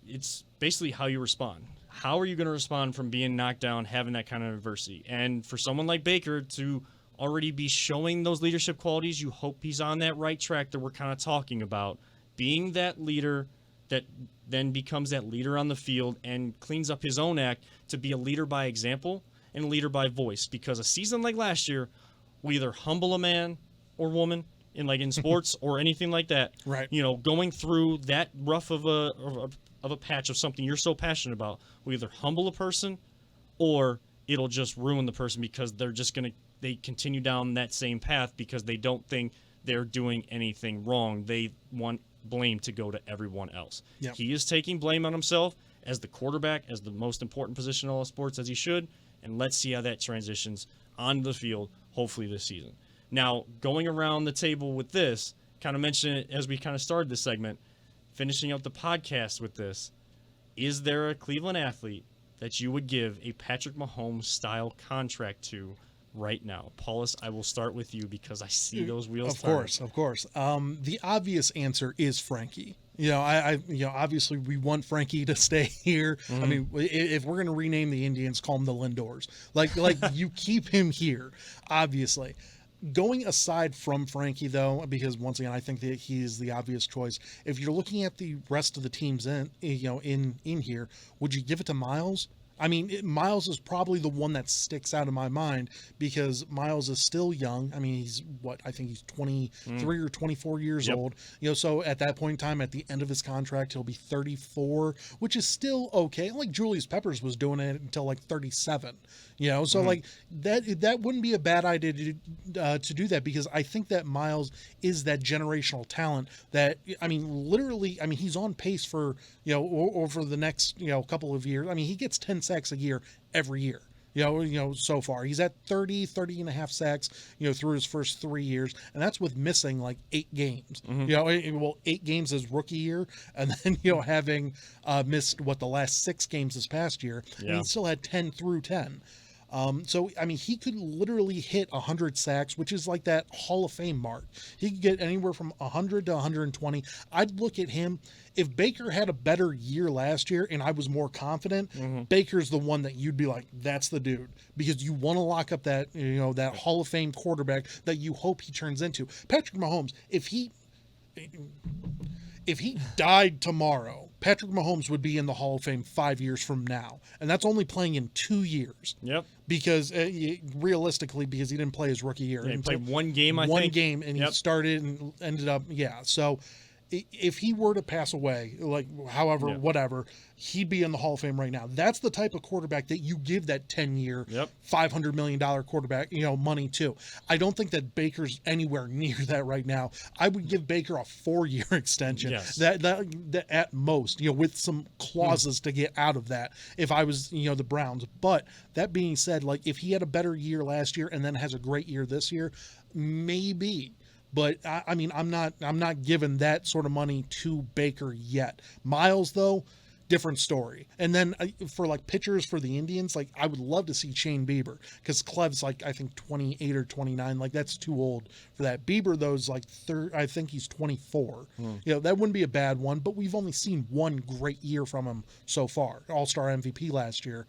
it's basically how you respond. How are you going to respond from being knocked down, having that kind of adversity? And for someone like Baker to already be showing those leadership qualities, you hope he's on that right track that we're kind of talking about, being that leader that then becomes that leader on the field and cleans up his own act to be a leader by example and a leader by voice. Because a season like last year, we either humble a man or woman in sports or anything like that. Right. Going through that rough of a patch of something you're so passionate about, we either humble a person or it'll just ruin the person because they continue down that same path because they don't think they're doing anything wrong. They want blame to go to everyone else. Yep. He is taking blame on himself as the quarterback, as the most important position in all of sports, as he should, and let's see how that transitions onto the field, hopefully this season. Now, going around the table with this, kind of mentioned it as we kind of started this segment, finishing up the podcast with this, is there a Cleveland athlete that you would give a Patrick Mahomes-style contract to right now? Paulus, I will start with you because I see those wheels turning. Of course. The obvious answer is Frankie. Obviously we want Frankie to stay here. I mean, if we're going to rename the Indians, call them the Lindors. Like you keep him here, obviously. Going aside from Frankie, though, because once again, I think that he is the obvious choice. If you're looking at the rest of the teams in here, would you give it to Miles? I mean, Miles is probably the one that sticks out in my mind because Miles is still young. I mean, he's I think he's 23 or 24 years old. So at that point in time, at the end of his contract, he'll be 34, which is still okay. Like Julius Peppers was doing it until like 37. So like that wouldn't be a bad idea to do that because I think that Miles is that generational talent that, I mean, literally, I mean, he's on pace for, over the next, couple of years. I mean, he gets 10 sacks a year every year. So far he's at 30 and a half sacks, through his first 3 years. And that's with missing like 8 games, 8 games his rookie year. And then, having missed the last 6 games this past year, and he still had 10 through 10. So, I mean, he could literally hit 100 sacks, which is like that Hall of Fame mark. He could get anywhere from 100 to 120. I'd look at him. If Baker had a better year last year and I was more confident, Baker's the one that you'd be like, that's the dude. Because you want to lock up that, that Hall of Fame quarterback that you hope he turns into. Patrick Mahomes, if he died tomorrow, Patrick Mahomes would be in the Hall of Fame 5 years from now. And that's only playing in 2 years. Yep. Because realistically, because he didn't play his rookie year. Yeah, he played one game, I think. One game, and he started and ended up, So if he were to pass away, whatever, he'd be in the Hall of Fame right now. That's the type of quarterback that you give that 10-year, $500 million quarterback, money to. I don't think that Baker's anywhere near that right now. I would give Baker a 4-year extension. Yes. That at most, with some clauses to get out of that if I was, the Browns. But that being said, like if he had a better year last year and then has a great year this year, maybe. But I mean, I'm not giving that sort of money to Baker yet. Miles, though, different story. And then for like pitchers for the Indians, like I would love to see Shane Bieber, because Clev's like I think 28 or 29, like that's too old for that. Bieber though is like I think he's 24. You know, that wouldn't be a bad one, but we've only seen one great year from him so far. All-Star MVP last year.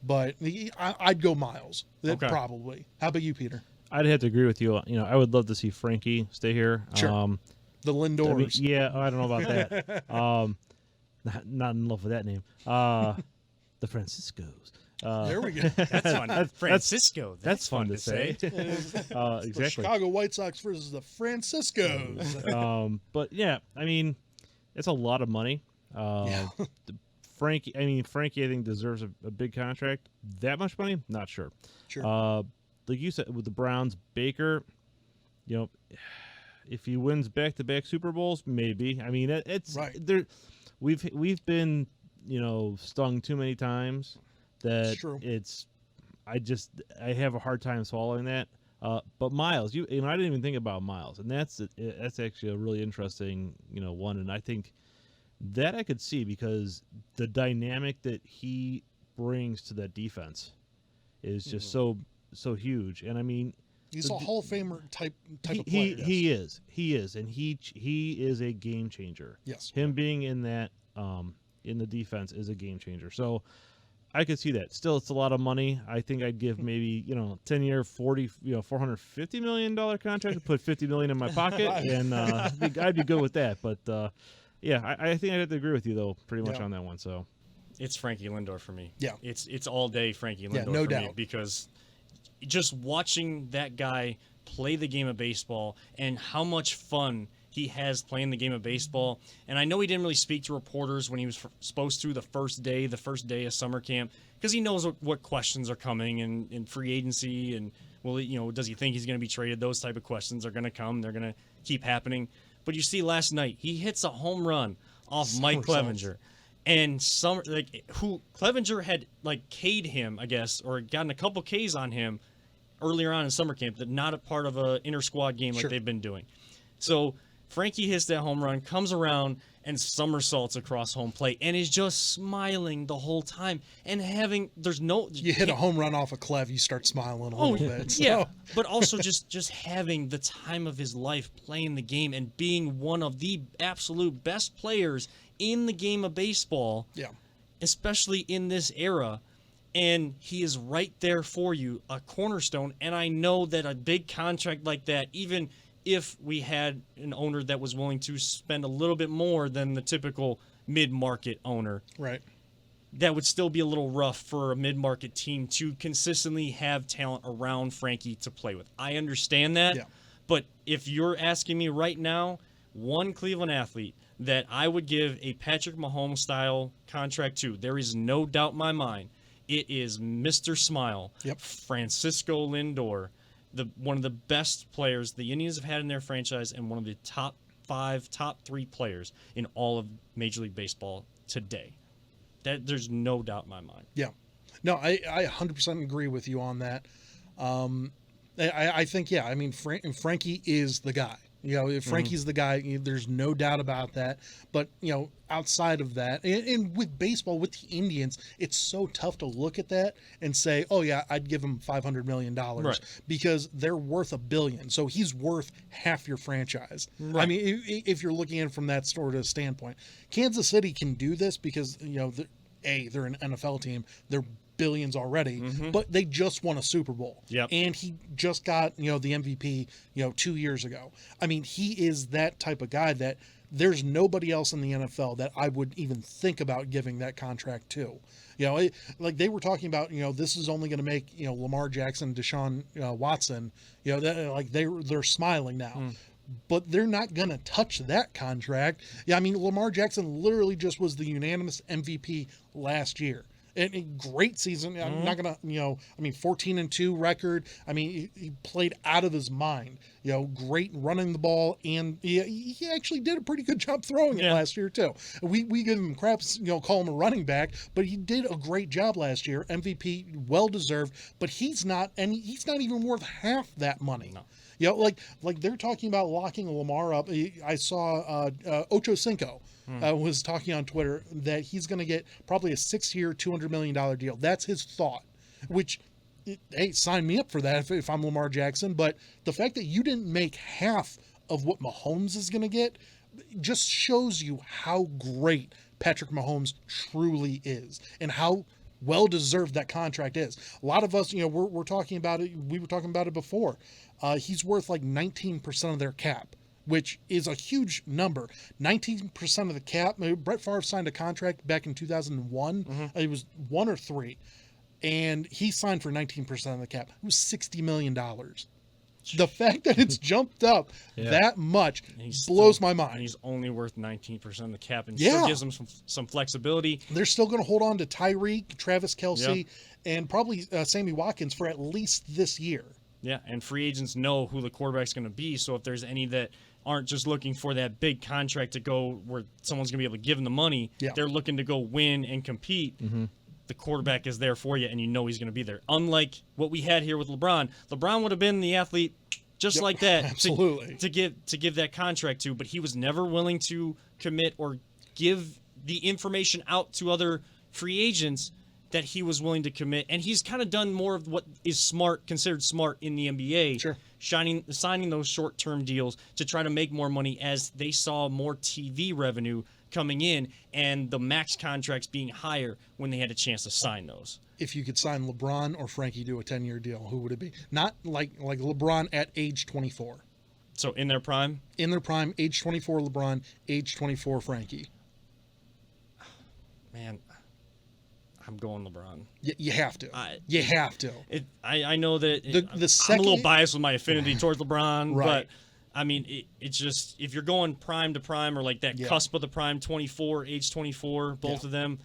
But I'd go Miles, probably. How about you, Peter? I'd have to agree with you. You know, I would love to see Frankie stay here. Sure. The Lindors. I mean, yeah, I don't know about that. Not in love with that name. The Franciscos. There we go. That's fun. Francisco. That's fun to say. The Exactly. Chicago White Sox versus the Franciscos. But yeah, I mean, it's a lot of money. Frankie, I think deserves a big contract. That much money, not sure. Sure. Like you said with the Browns, Baker, you know, if he wins back-to-back Super Bowls, maybe. I mean, it's right. There. We've been, you know, stung too many times that it's. I have a hard time swallowing that. But Miles, I didn't even think about Miles, and that's actually a really interesting, you know, one, and I think that I could see because the dynamic that he brings to that defense is just so huge, and I mean. He's a Hall of Famer type of player. He is, and he is a game changer. Yes, him being in that in the defense is a game changer. So I could see that. Still, it's a lot of money. I think I'd give maybe 10-year, $450 million contract to put $50 million in my pocket, and I'd be good with that. But yeah, I think I'd have to agree with you though, pretty much on that one. So it's Frankie Lindor for me. Yeah, it's all day Frankie Lindor no for doubt. me, because just watching that guy play the game of baseball and how much fun he has playing the game of baseball. And I know he didn't really speak to reporters when he was supposed to the first day of summer camp, because he knows what questions are coming in free agency, and does he think he's going to be traded? Those type of questions are going to come. They're going to keep happening. But you see last night, he hits a home run off Mike Clevenger. And Clevenger had K'd him, I guess, or gotten a couple Ks on him earlier on in summer camp, that not a part of an inter-squad game like they've been doing. So Frankie hits that home run, comes around and somersaults across home plate, and is just smiling the whole time. And you hit a home run off a Clev, you start smiling a little bit. So. Yeah, but also just having the time of his life playing the game and being one of the absolute best players in the game of baseball, especially in this era. And he is right there for you, a cornerstone. And I know that a big contract like that, even if we had an owner that was willing to spend a little bit more than the typical mid-market owner, right, that would still be a little rough for a mid-market team to consistently have talent around Frankie to play with. I understand that, but if you're asking me right now, one Cleveland athlete that I would give a Patrick Mahomes-style contract to, there is no doubt in my mind, it is Mr. Smile, Francisco Lindor, one of the best players the Indians have had in their franchise, and one of the top 3 players in all of Major League Baseball today. That there's no doubt in my mind. Yeah. No, I 100% agree with you on that. I think, I mean, Frankie is the guy. If Frankie's the guy, there's no doubt about that. But, outside of that, and with baseball, with the Indians, it's so tough to look at that and say, oh, yeah, I'd give him $500 million because they're worth $1 billion. So he's worth half your franchise. Right. I mean, if you're looking at it from that sort of standpoint, Kansas City can do this because, they're an NFL team. They're billions already, but they just won a Super Bowl. Yep. And he just got, the MVP, 2 years ago. I mean, he is that type of guy that there's nobody else in the NFL that I would even think about giving that contract to. Like they were talking about, this is only going to make, Lamar Jackson, Deshaun Watson, they're smiling now. But they're not going to touch that contract. Yeah, I mean, Lamar Jackson literally just was the unanimous MVP last year. And a great season. I'm not going to, 14-2 record. I mean, he played out of his mind. Great running the ball, and he actually did a pretty good job throwing it last year too. We give him crap, call him a running back, but he did a great job last year. MVP, well deserved, but he's not even worth half that money. No. You know, like they're talking about locking Lamar up. I saw Ocho Cinco was talking on Twitter that he's going to get probably a 6-year, $200 million deal. That's his thought, which, hey, sign me up for that if I'm Lamar Jackson. But the fact that you didn't make half of what Mahomes is going to get just shows you how great Patrick Mahomes truly is and how well deserved that contract is. A lot of us, you know, we're talking about it. We were talking about it before. He's worth like 19% of their cap, which is a huge number. 19% of the cap. Brett Favre signed a contract back in 2001. It was 1 or 3, and he signed for 19% of the cap. It was $60 million. The fact that it's jumped up that much blows my mind. And he's only worth 19% of the cap, and still gives him some flexibility. They're still going to hold on to Tyreek, Travis Kelce, and probably Sammy Watkins for at least this year. Yeah, and free agents know who the quarterback's going to be, so if there's any that aren't just looking for that big contract to go where someone's going to be able to give them the money, they're looking to go win and compete. The quarterback is there for you, and you know he's going to be there. Unlike what we had here with LeBron. LeBron would have been the athlete just like that absolutely. to give that contract to, but he was never willing to commit or give the information out to other free agents that he was willing to commit. And he's kind of done more of what is considered smart in the NBA. Sure. Signing those short-term deals to try to make more money as they saw more TV revenue coming in and the max contracts being higher when they had a chance to sign those. If you could sign LeBron or Frankie to a 10-year deal, who would it be? Not like LeBron at age 24. So in their prime? In their prime, age 24 LeBron, age 24 Frankie. Man, I'm going LeBron. You have to. You have to. I know that second, I'm a little biased with my affinity towards LeBron, right. But I mean, it's just if you're going prime to prime or like that cusp of the prime, 24, age 24, both of them,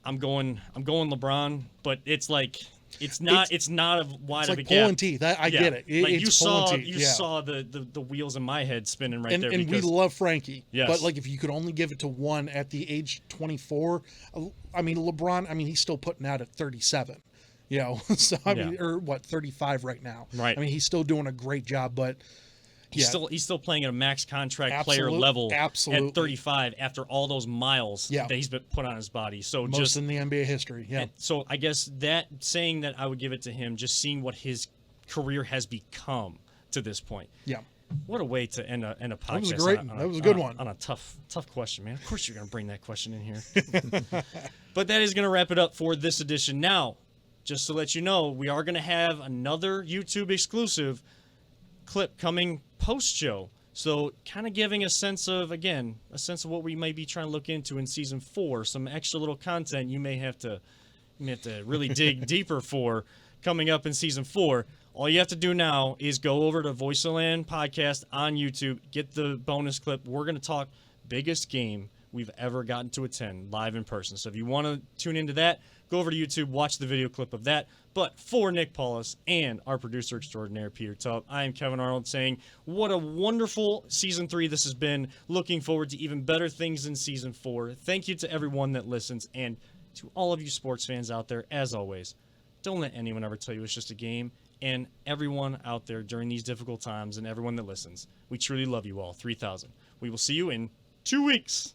I'm going LeBron. But it's like it's not a wide of a gap. Pulling teeth. I get it. Like it's you saw teeth. the wheels in my head spinning right there. And we love Frankie. Yes. But like if you could only give it to one at the age 24, I mean LeBron. I mean he's still putting out at 37. You know, so I mean, or what, 35 right now. Right. I mean he's still doing a great job, but. He's still playing at a max contract player level at 35 after all those miles that he's been put on his body. So most just in the NBA history. Yeah. So I guess that saying that I would give it to him, just seeing what his career has become to this point. Yeah. What a way to end a podcast. That was a great. That was a good one. On a tough question, man. Of course you're gonna bring that question in here. But that is gonna wrap it up for this edition. Now, just to let you know, we are gonna have another YouTube exclusive clip coming post-show, so kind of giving a sense of what we might be trying to look into in season 4, some extra little content you may have to really dig deeper for coming up in season 4. All you have to do now is go over to Voice of the Land podcast on YouTube, get the bonus clip. We're going to talk biggest game we've ever gotten to attend live in person. So if you want to tune into that, go over to YouTube, watch the video clip of that. But for Nick Paulus and our producer extraordinaire, Peter Tubb, I am Kevin Arnold saying what a wonderful Season 3 this has been. Looking forward to even better things in Season 4. Thank you to everyone that listens, and to all of you sports fans out there, as always, don't let anyone ever tell you it's just a game. And everyone out there during these difficult times and everyone that listens, we truly love you all. 3,000. We will see you in 2 weeks.